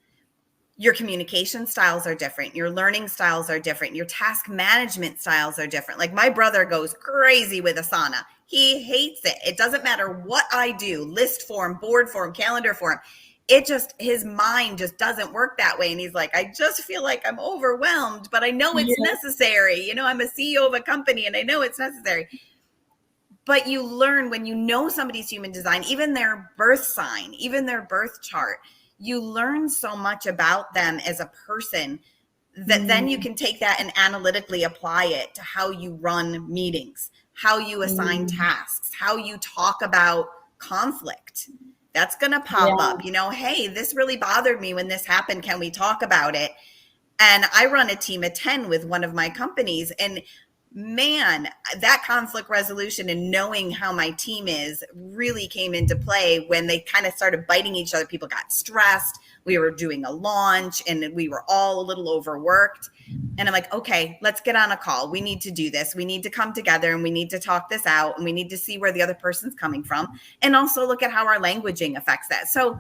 your communication styles are different. Your learning styles are different. Your task management styles are different. Like my brother goes crazy with Asana. He hates it. It doesn't matter what I do, list form, board form, calendar form. His mind just doesn't work that way. And he's like, I just feel like I'm overwhelmed, but I know it's necessary. I'm a CEO of a company and I know it's necessary. But you learn when you know somebody's human design, even their birth sign, even their birth chart, you learn so much about them as a person that then you can take that and analytically apply it to how you run meetings, how you assign tasks, how you talk about conflict. That's going to pop up, hey, this really bothered me when this happened. Can we talk about it? And I run a team of 10 with one of my companies, and man, that conflict resolution and knowing how my team is really came into play when they kind of started biting each other. People got stressed. We were doing a launch and we were all a little overworked. And I'm like, okay, let's get on a call. We need to do this. We need to come together and we need to talk this out and we need to see where the other person's coming from and also look at how our languaging affects that. So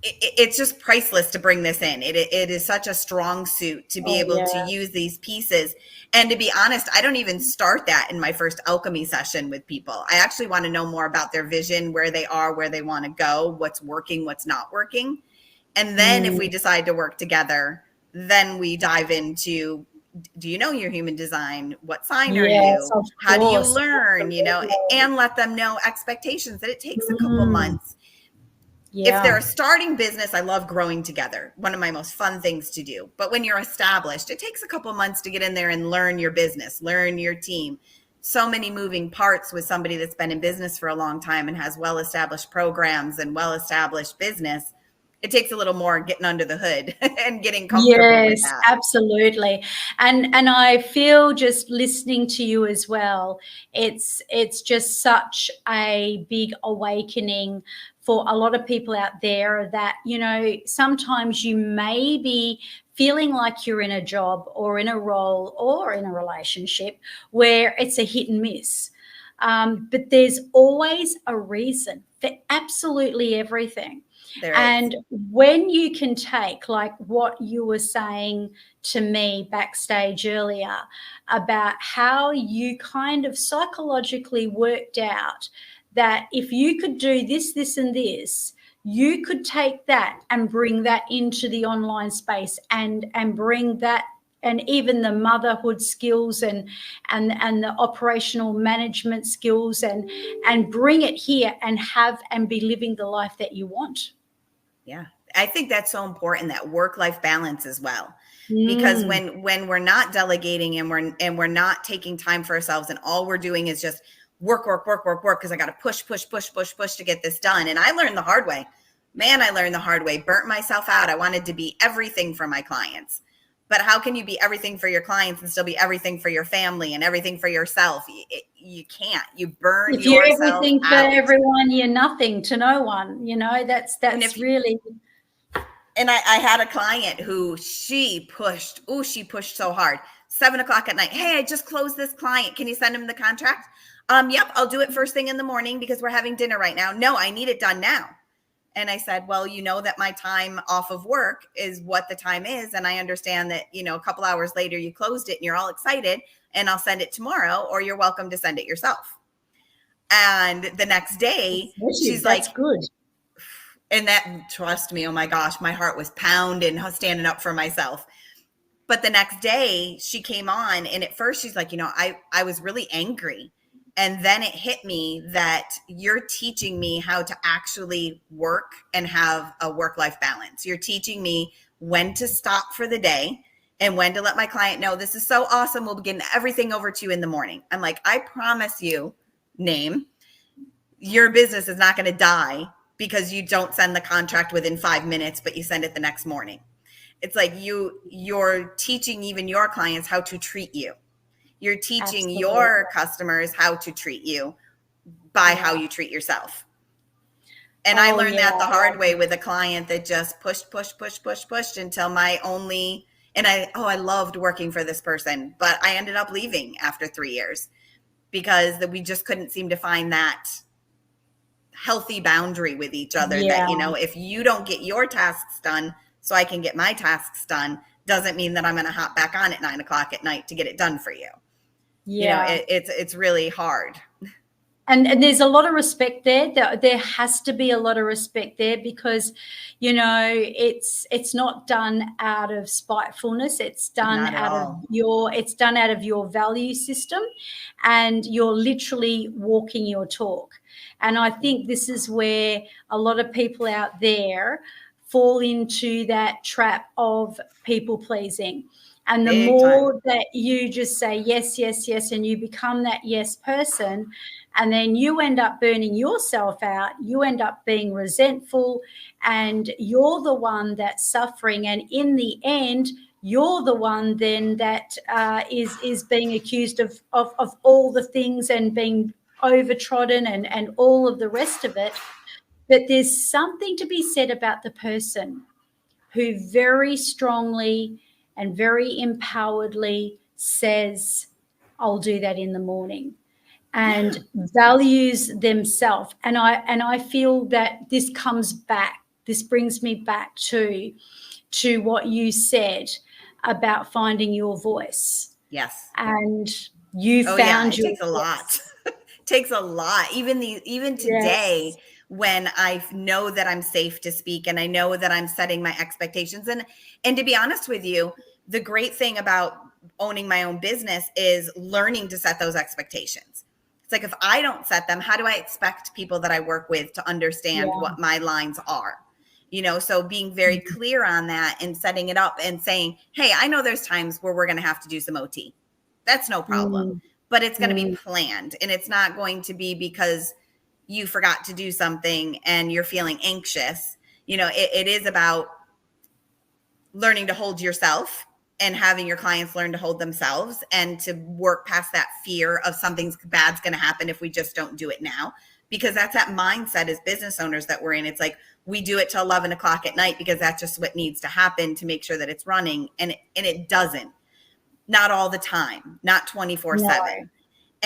it's just priceless to bring this in. It is such a strong suit to be able to use these pieces. And to be honest, I don't even start that in my first alchemy session with people. I actually want to know more about their vision, where they are, where they want to go, what's working, what's not working. And then if we decide to work together, then we dive into, do you know your human design? What sign are you? How do you learn, and let them know expectations that it takes a couple months. If they're a starting business, I love growing together. One of my most fun things to do. But when you're established, it takes a couple months to get in there and learn your business, learn your team. So many moving parts with somebody that's been in business for a long time and has well-established programs and well-established business. It takes a little more getting under the hood and getting comfortable with that. Absolutely. And I feel just listening to you as well, it's just such a big awakening for a lot of people out there that, sometimes you may be feeling like you're in a job or in a role or in a relationship where it's a hit and miss. But there's always a reason for absolutely everything. And when you can take, like what you were saying to me backstage earlier about how you kind of psychologically worked out that if you could do this, this, and this, you could take that and bring that into the online space and bring that, and even the motherhood skills and the operational management skills and bring it here and be living the life that you want. Yeah. I think that's so important, that work-life balance as well. Because when we're not delegating and we're not taking time for ourselves, and all we're doing is just work, because I got to push to get this done. And I learned the hard way. Burnt myself out. I wanted to be everything for my clients. But how can you be everything for your clients and still be everything for your family and everything for yourself? You can't. You burn yourself out. If you're everything for everyone, you're nothing to no one. That's really. And I had a client who she pushed so hard. 7:00 at night. Hey, I just closed this client. Can you send him the contract? Yep, I'll do it first thing in the morning because we're having dinner right now. No, I need it done now. And I said, well, you know that my time off of work is what the time is. And I understand that, a couple hours later you closed it and you're all excited and I'll send it tomorrow, or you're welcome to send it yourself. And the next day she's like, that's good. And that, trust me, oh my gosh, my heart was pounding, standing up for myself. But the next day she came on, and at first she's like, I was really angry. And then it hit me that you're teaching me how to actually work and have a work-life balance. You're teaching me when to stop for the day and when to let my client know, this is so awesome, we'll be getting everything over to you in the morning. I'm like, I promise you, your business is not going to die because you don't send the contract within 5 minutes, but you send it the next morning. It's like you're teaching even your clients how to treat you. You're teaching your customers how to treat you by how you treat yourself. And I learned that the hard way with a client that just pushed until I loved working for this person, but I ended up leaving after 3 years because we just couldn't seem to find that healthy boundary with each other. That, if you don't get your tasks done so I can get my tasks done, doesn't mean that I'm going to hop back on at 9:00 at night to get it done for you. It's really hard. And there's a lot of respect there. There has to be a lot of respect there because, it's not done out of spitefulness. It's done out of your value system, and you're literally walking your talk. And I think this is where a lot of people out there fall into that trap of people pleasing. And the more that you just say yes, yes, yes, and you become that yes person, and then you end up burning yourself out, you end up being resentful, and you're the one that's suffering. And in the end, you're the one then that is being accused of all the things and being overtrodden and all of the rest of it. But there's something to be said about the person who very strongly and very empoweredly says, I'll do that in the morning, and values themselves. And I feel that this brings me back to what you said about finding your voice. Yes. And you found your voice. Takes a lot. Takes a lot. Even today, yes. When I know that I'm safe to speak and I know that I'm setting my expectations. And to be honest with you, the great thing about owning my own business is learning to set those expectations. It's like, if I don't set them, how do I expect people that I work with to understand what my lines are? So being very clear on that and setting it up and saying, hey, I know there's times where we're going to have to do some OT. That's no problem. But it's going to be planned, and it's not going to be because you forgot to do something and you're feeling anxious. It is about learning to hold yourself and having your clients learn to hold themselves and to work past that fear of something bad's going to happen if we just don't do it now, because that's that mindset as business owners that we're in. It's like, we do it till 11:00 at night because that's just what needs to happen to make sure that it's running. And it doesn't, not all the time, not 24/7.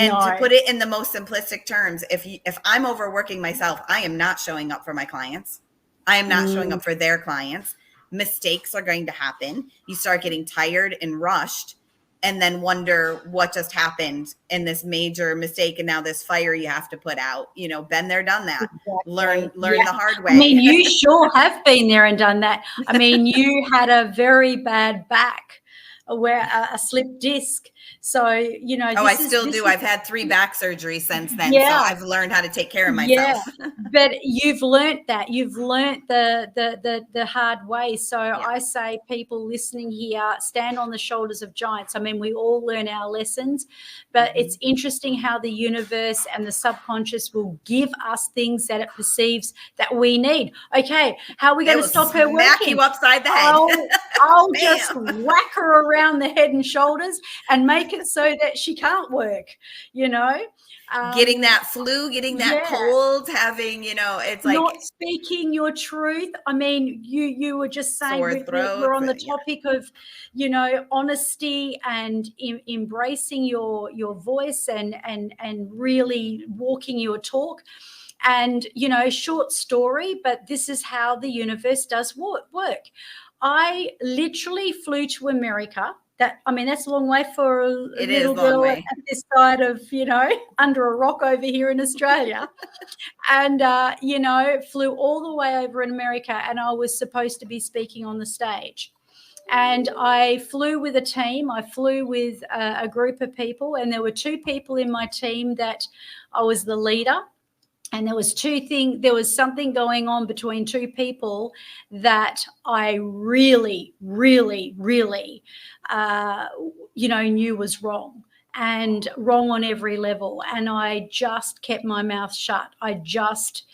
And No. to put it in the most simplistic terms, if I'm overworking myself, I am not showing up for my clients. I am not showing up for their clients. Mistakes are going to happen. You start getting tired and rushed, and then wonder what just happened in this major mistake, and now this fire you have to put out. You know, been there, done that. Exactly. Learn the hard way. I mean, you sure have been there and done that. I mean, you had a very bad back, where a slipped disc. So, you know, I still do. I've had 3 back surgeries since then. Yeah. So I've learned how to take care of myself. Yeah. But you've learnt that. You've learnt the hard way. So I say, people listening here, stand on the shoulders of giants. I mean, we all learn our lessons, but it's interesting how the universe and the subconscious will give us things that it perceives that we need. Okay, how are we going to stop her working? Smack you upside the head. I'll just whack her around the head and shoulders and make it so that she can't work, you know. Getting that flu, getting that cold, having, you know, it's like not speaking your truth. I mean, you were just saying we're on the topic of, you know, honesty and embracing your voice and really walking your talk. And, you know, short story, but this is how the universe does work. I literally flew to America. That's a long way for a little girl at this side of, you know, under a rock over here in Australia. And, you know, flew all the way over in America, and I was supposed to be speaking on the stage. And I flew with a team. I flew with a group of people, and there were 2 people in my team that I was the leader. And there was something going on between 2 people that I really, really, really, you know, knew was wrong, and wrong on every level. And I just kept my mouth shut. I just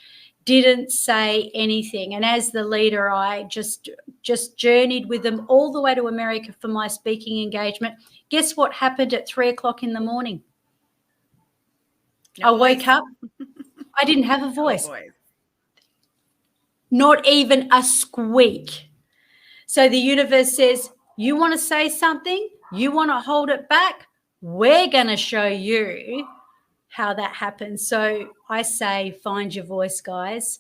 didn't say anything. And as the leader, I just journeyed with them all the way to America for my speaking engagement. Guess what happened at 3:00 in the morning? I woke up. I didn't have a voice. Not even a squeak. So the universe says, you want to say something? You want to hold it back? We're going to show you how that happens. So I say, find your voice, guys.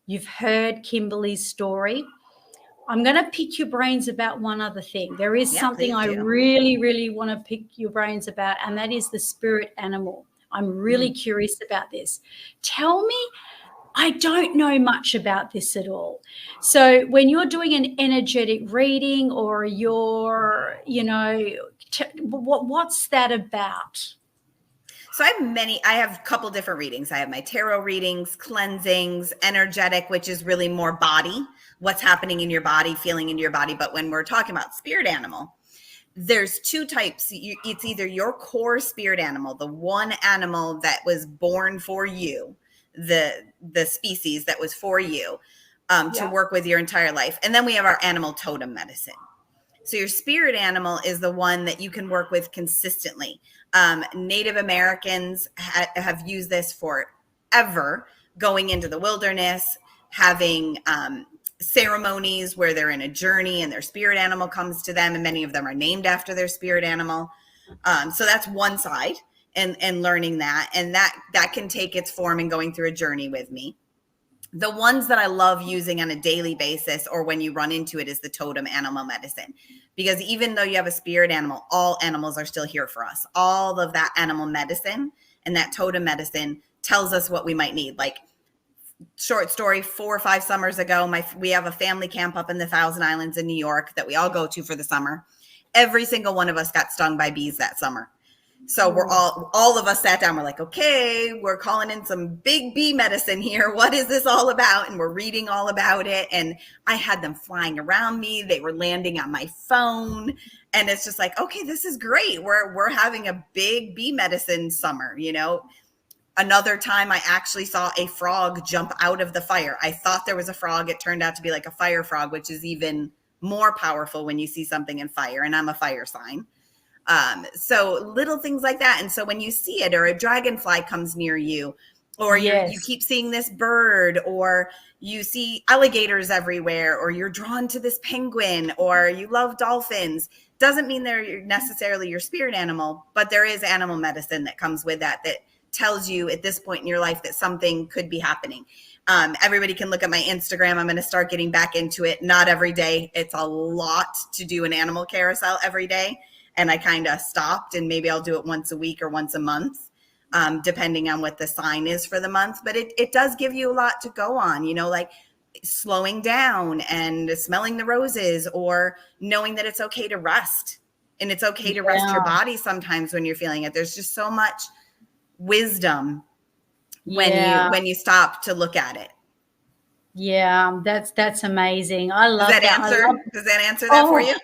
You've heard Kimberly's story. I'm going to pick your brains about one other thing. There is something I really, really want to pick your brains about, and that is the spirit animal. I'm really curious about this. Tell me, I don't know much about this at all. So when you're doing an energetic reading, or you're, you know, what's that about? So I have a couple different readings. I have my tarot readings, cleansings, energetic, which is really more body, what's happening in your body, feeling in your body. But when we're talking about spirit animal, there's 2 types. It's either your core spirit animal, the one animal that was born for you, the species that was for you, to work with your entire life. And then we have our animal totem medicine. So your spirit animal is the one that you can work with consistently. Native Americans have used this forever, going into the wilderness, having ceremonies where they're in a journey and their spirit animal comes to them, and many of them are named after their spirit animal. So that's one side, and learning that, and that can take its form in going through a journey with me. The ones that I love using on a daily basis, or when you run into it, is the totem animal medicine. Because even though you have a spirit animal, all animals are still here for us. All of that animal medicine and that totem medicine tells us what we might need. Like, short story, 4 or 5 summers ago, we have a family camp up in the Thousand Islands in New York that we all go to for the summer. Every single one of us got stung by bees that summer. So we're all of us sat down. We're like, okay, we're calling in some big bee medicine here. What is this all about? And we're reading all about it. And I had them flying around me. They were landing on my phone. And it's just like, okay, this is great. We're having a big bee medicine summer, you know. Another time I actually saw a frog jump out of the fire. I thought there was a frog. It turned out to be like a fire frog, which is even more powerful when you see something in fire. And I'm a fire sign. So little things like that. And so when you see it, or a dragonfly comes near you, or you keep seeing this bird, or you see alligators everywhere, or you're drawn to this penguin, or you love dolphins, Doesn't mean they're necessarily your spirit animal, but there is animal medicine that comes with that tells you at this point in your life that something could be happening. Everybody can look at my Instagram. I'm going to start getting back into it. Not every day. It's a lot to do an animal carousel every day. And I kind of stopped, and maybe I'll do it once a week or once a month, depending on what the sign is for the month. But it does give you a lot to go on, like slowing down and smelling the roses, or knowing that it's okay to rest, and it's okay to rest your body sometimes when you're feeling it. There's just so much wisdom when you stop to look at it. Yeah, that's amazing. I love that. Does that answer that for you?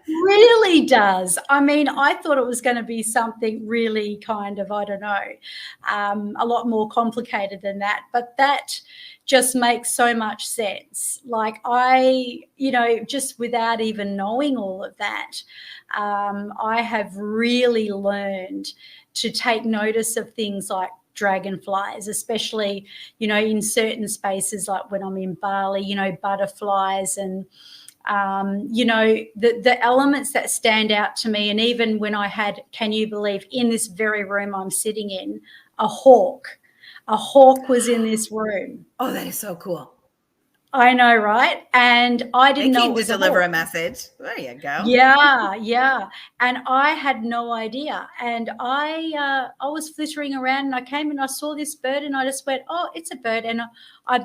Really does. I mean, I thought it was going to be something really kind of, I don't know, a lot more complicated than that. But that just makes so much sense. Like just without even knowing all of that, I have really learned to take notice of things like dragonflies, especially, in certain spaces, like when I'm in Bali, butterflies and, the elements that stand out to me. And even when I had, can you believe, in this very room I'm sitting in, a hawk was in this room. Oh, that is so cool. I know, right? And I didn't know it was to deliver a message. There you go. Yeah. And I had no idea. And I was flittering around, and I came and I saw this bird, and I just went, oh, it's a bird. And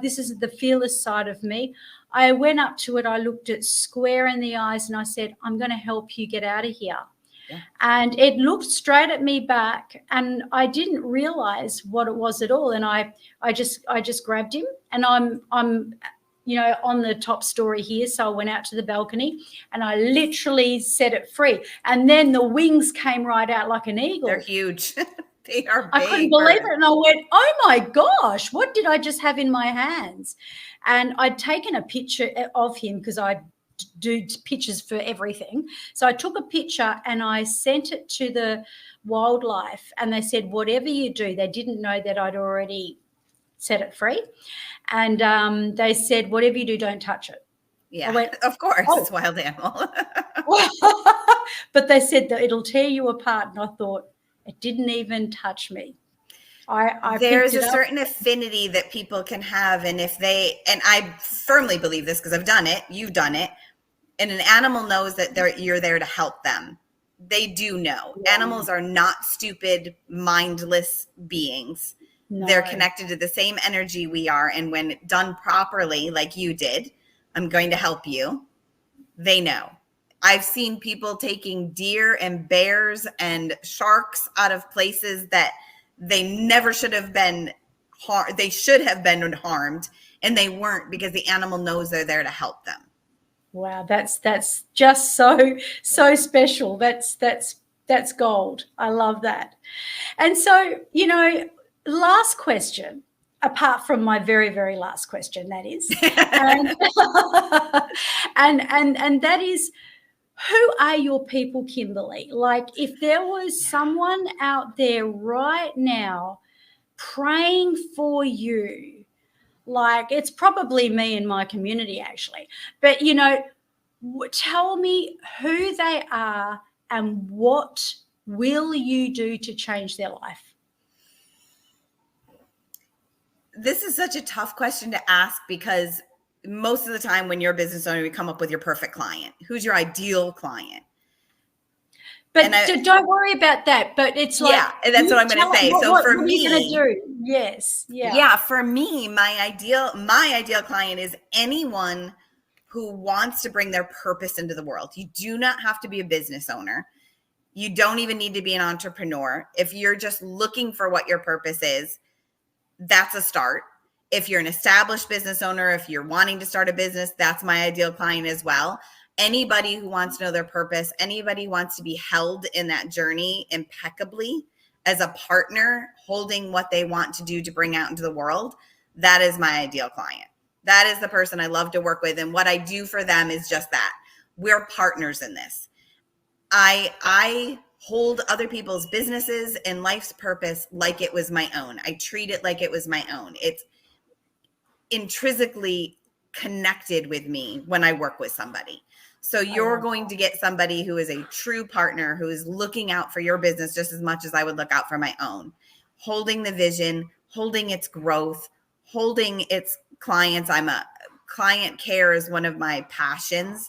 this is the fearless side of me. I went up to it. I looked it square in the eyes, and I said, I'm going to help you get out of here. Yeah. And it looked straight at me back, and I didn't realize what it was at all. And I just grabbed him, and I'm on the top story here. So I went out to the balcony, and I literally set it free. And then the wings came right out like an eagle. They're huge. They are big. I couldn't believe it. And I went, oh my gosh, what did I just have in my hands? And I'd taken a picture of him, because I do pictures for everything. So I took a picture and I sent it to the wildlife, and they said, whatever you do, they didn't know that I'd already set it free. And they said, whatever you do, don't touch it. Yeah, I went, of course, it's a wild animal. But they said that it'll tear you apart. And I thought, it didn't even touch me. There's a certain affinity that people can have. And and I firmly believe this because I've done it, you've done it. And an animal knows that you're there to help them. They do know. Yeah. Animals are not stupid, mindless beings. No. They're connected to the same energy we are. And when done properly, like you did, I'm going to help you. They know. I've seen people taking deer and bears and sharks out of places that they never should have been harmed. They should have been harmed, and they weren't, because the animal knows they're there to help them. Wow, that's just so special. That's gold. I love that. And so, last question, apart from my very, very last question, that is, and that is, who are your people, Kimberly? Like, if there was someone out there right now praying for you, like, it's probably me in my community, actually, but tell me who they are and what will you do to change their life? This is such a tough question to ask, because most of the time when you're a business owner, you come up with your perfect client. Who's your ideal client? But don't worry about that. But it's like, yeah, that's what I'm going to say. So for me, what are you going to do? Yes, yeah. For me, my ideal client is anyone who wants to bring their purpose into the world. You do not have to be a business owner. You don't even need to be an entrepreneur. If you're just looking for what your purpose is, that's a start. If you're an established business owner, if you're wanting to start a business, that's my ideal client as well. Anybody who wants to know their purpose, anybody who wants to be held in that journey impeccably as a partner, holding what they want to do to bring out into the world, that is my ideal client. That is the person I love to work with. And what I do for them is just that. We're partners in this. I hold other people's businesses and life's purpose like it was my own. I treat it like it was my own. It's intrinsically connected with me when I work with somebody. So you're going to get somebody who is a true partner, who is looking out for your business just as much as I would look out for my own, holding the vision, holding its growth, holding its clients. Client care is one of my passions,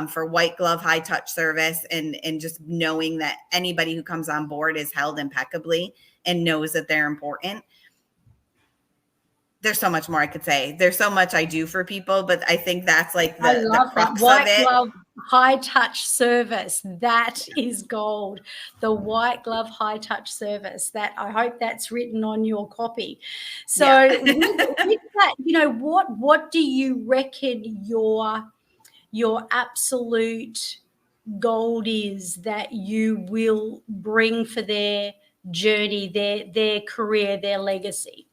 for white glove, high touch service, and just knowing that anybody who comes on board is held impeccably and knows that they're important. There's so much more I could say. There's so much I do for people, but I think that's like the crux white of it. glove, high touch service. That is gold. The white glove, high touch service. That, I hope that's written on your copy. So with that, you know, what do you reckon your absolute gold is that you will bring for their journey, their career, their legacy?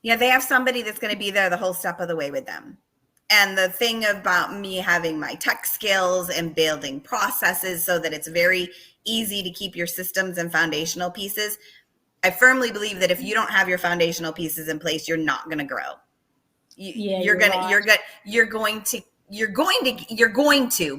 Yeah, they have somebody that's going to be there the whole step of the way with them. And the thing about me having my tech skills and building processes so that it's very easy to keep your systems and foundational pieces, I firmly believe that if you don't have your foundational pieces in place, you're not going to grow. You're going to,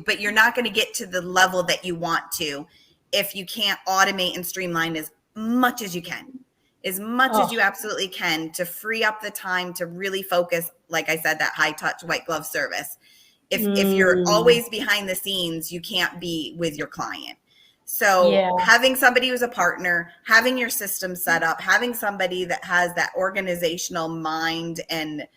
but you're not going to get to the level that you want to if you can't automate and streamline as much as you can. As much as you absolutely can, to free up the time to really focus, like I said, that high touch white glove service. If you're always behind the scenes, you can't be with your client. So having somebody who's a partner, having your system set up, having somebody that has that organizational mind and,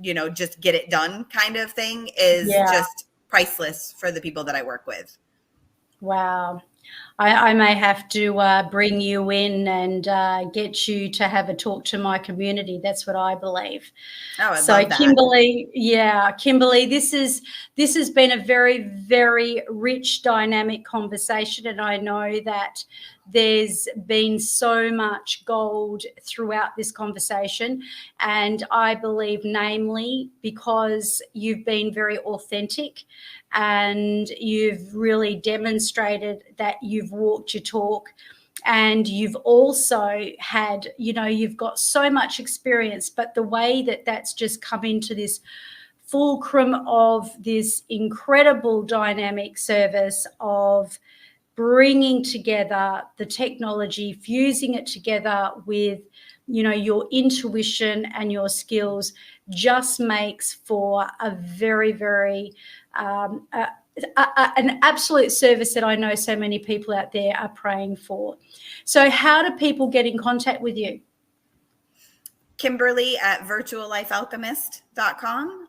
you know, just get it done kind of thing is just priceless for the people that I work with. Wow. I may have to bring you in and get you to have a talk to my community. That's what I believe. Oh, I love that. Kimberly, this has been a very, very rich, dynamic conversation, and I know that there's been so much gold throughout this conversation, and I believe, namely, because you've been very authentic and you've really demonstrated that you've walked your talk, and you've also had, you know, you've got so much experience, but the way that that's just come into this fulcrum of this incredible dynamic service of bringing together the technology, fusing it together with, you know, your intuition and your skills, just makes for a very, very an absolute service that I know so many people out there are praying for. So how do people get in contact with you? Kimberly at virtuallifealchemist.com.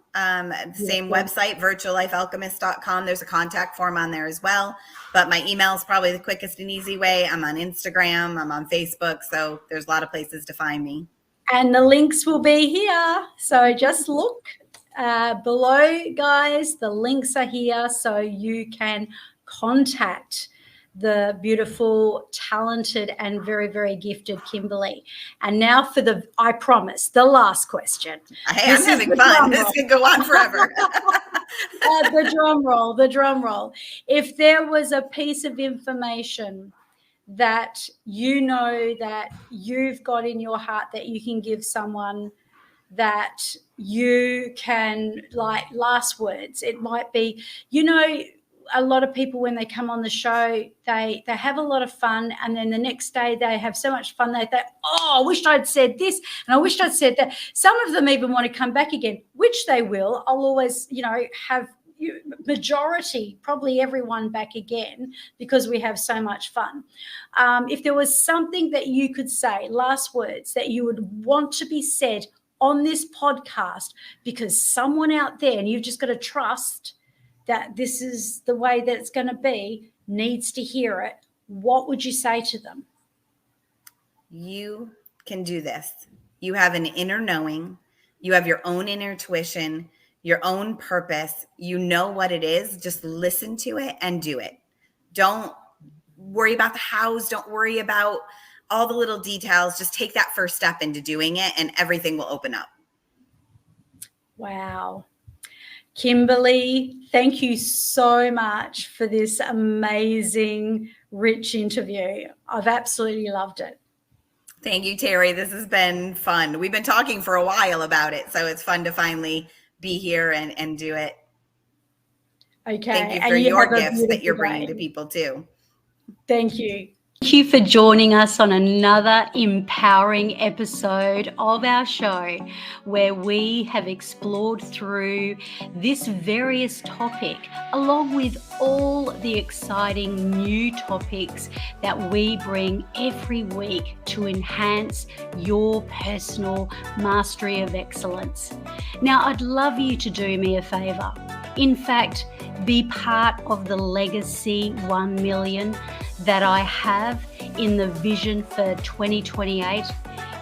Same website, virtuallifealchemist.com. There's a contact form on there as well. But my email is probably the quickest and easy way. I'm on Instagram. I'm on Facebook. So there's a lot of places to find me. And the links will be here. So just look below, guys. The links are here so you can contact the beautiful, talented, and very, very gifted Kimberly. And now for I promise, the last question. Hey, I'm having fun. This can go on forever. The drum roll. If there was a piece of information that you know that you've got in your heart that you can give someone, that you can, like, last words, it might be, you know, a lot of people, when they come on the show, they have a lot of fun, and then the next day they have so much fun they think, oh, I wished I'd said this and I wished I'd said that. Some of them even want to come back again, which they will. I'll always, you know, have majority, probably everyone, back again, because we have so much fun. If there was something that you could say, last words, that you would want to be said on this podcast, because someone out there, and you've just got to trust that this is the way that it's going to be, needs to hear it, what would you say to them? You can do this. You have an inner knowing. You have your own inner intuition, your own purpose. You know what it is. Just listen to it and do it. Don't worry about the hows. Don't worry about all the little details. Just take that first step into doing it, and everything will open up. Wow. Kimberly, thank you so much for this amazing, rich interview. I've absolutely loved it. Thank you, Terry. This has been fun. We've been talking for a while about it, so it's fun to finally be here and do it. Okay. Thank you And for your have a gifts that you're beautiful bringing day. to people too. Thank you. Thank you for joining us on another empowering episode of our show, where we have explored through this various topic, along with all the exciting new topics that we bring every week to enhance your personal mastery of excellence. Now, I'd love you to do me a favor. In fact, be part of the Legacy 1 million that I have in the vision for 2028.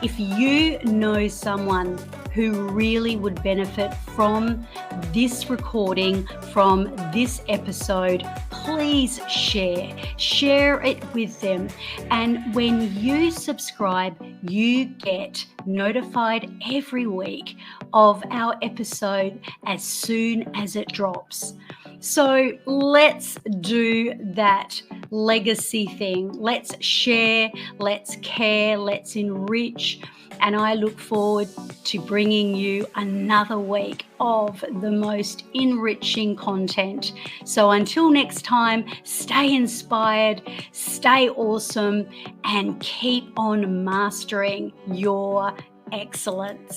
If you know someone who really would benefit from this recording, from this episode, please share it with them. And when you subscribe, you get notified every week of our episode as soon as it drops. So let's do that legacy thing. Let's share, let's care, let's enrich. And I look forward to bringing you another week of the most enriching content. So until next time, stay inspired, stay awesome, and keep on mastering your excellence.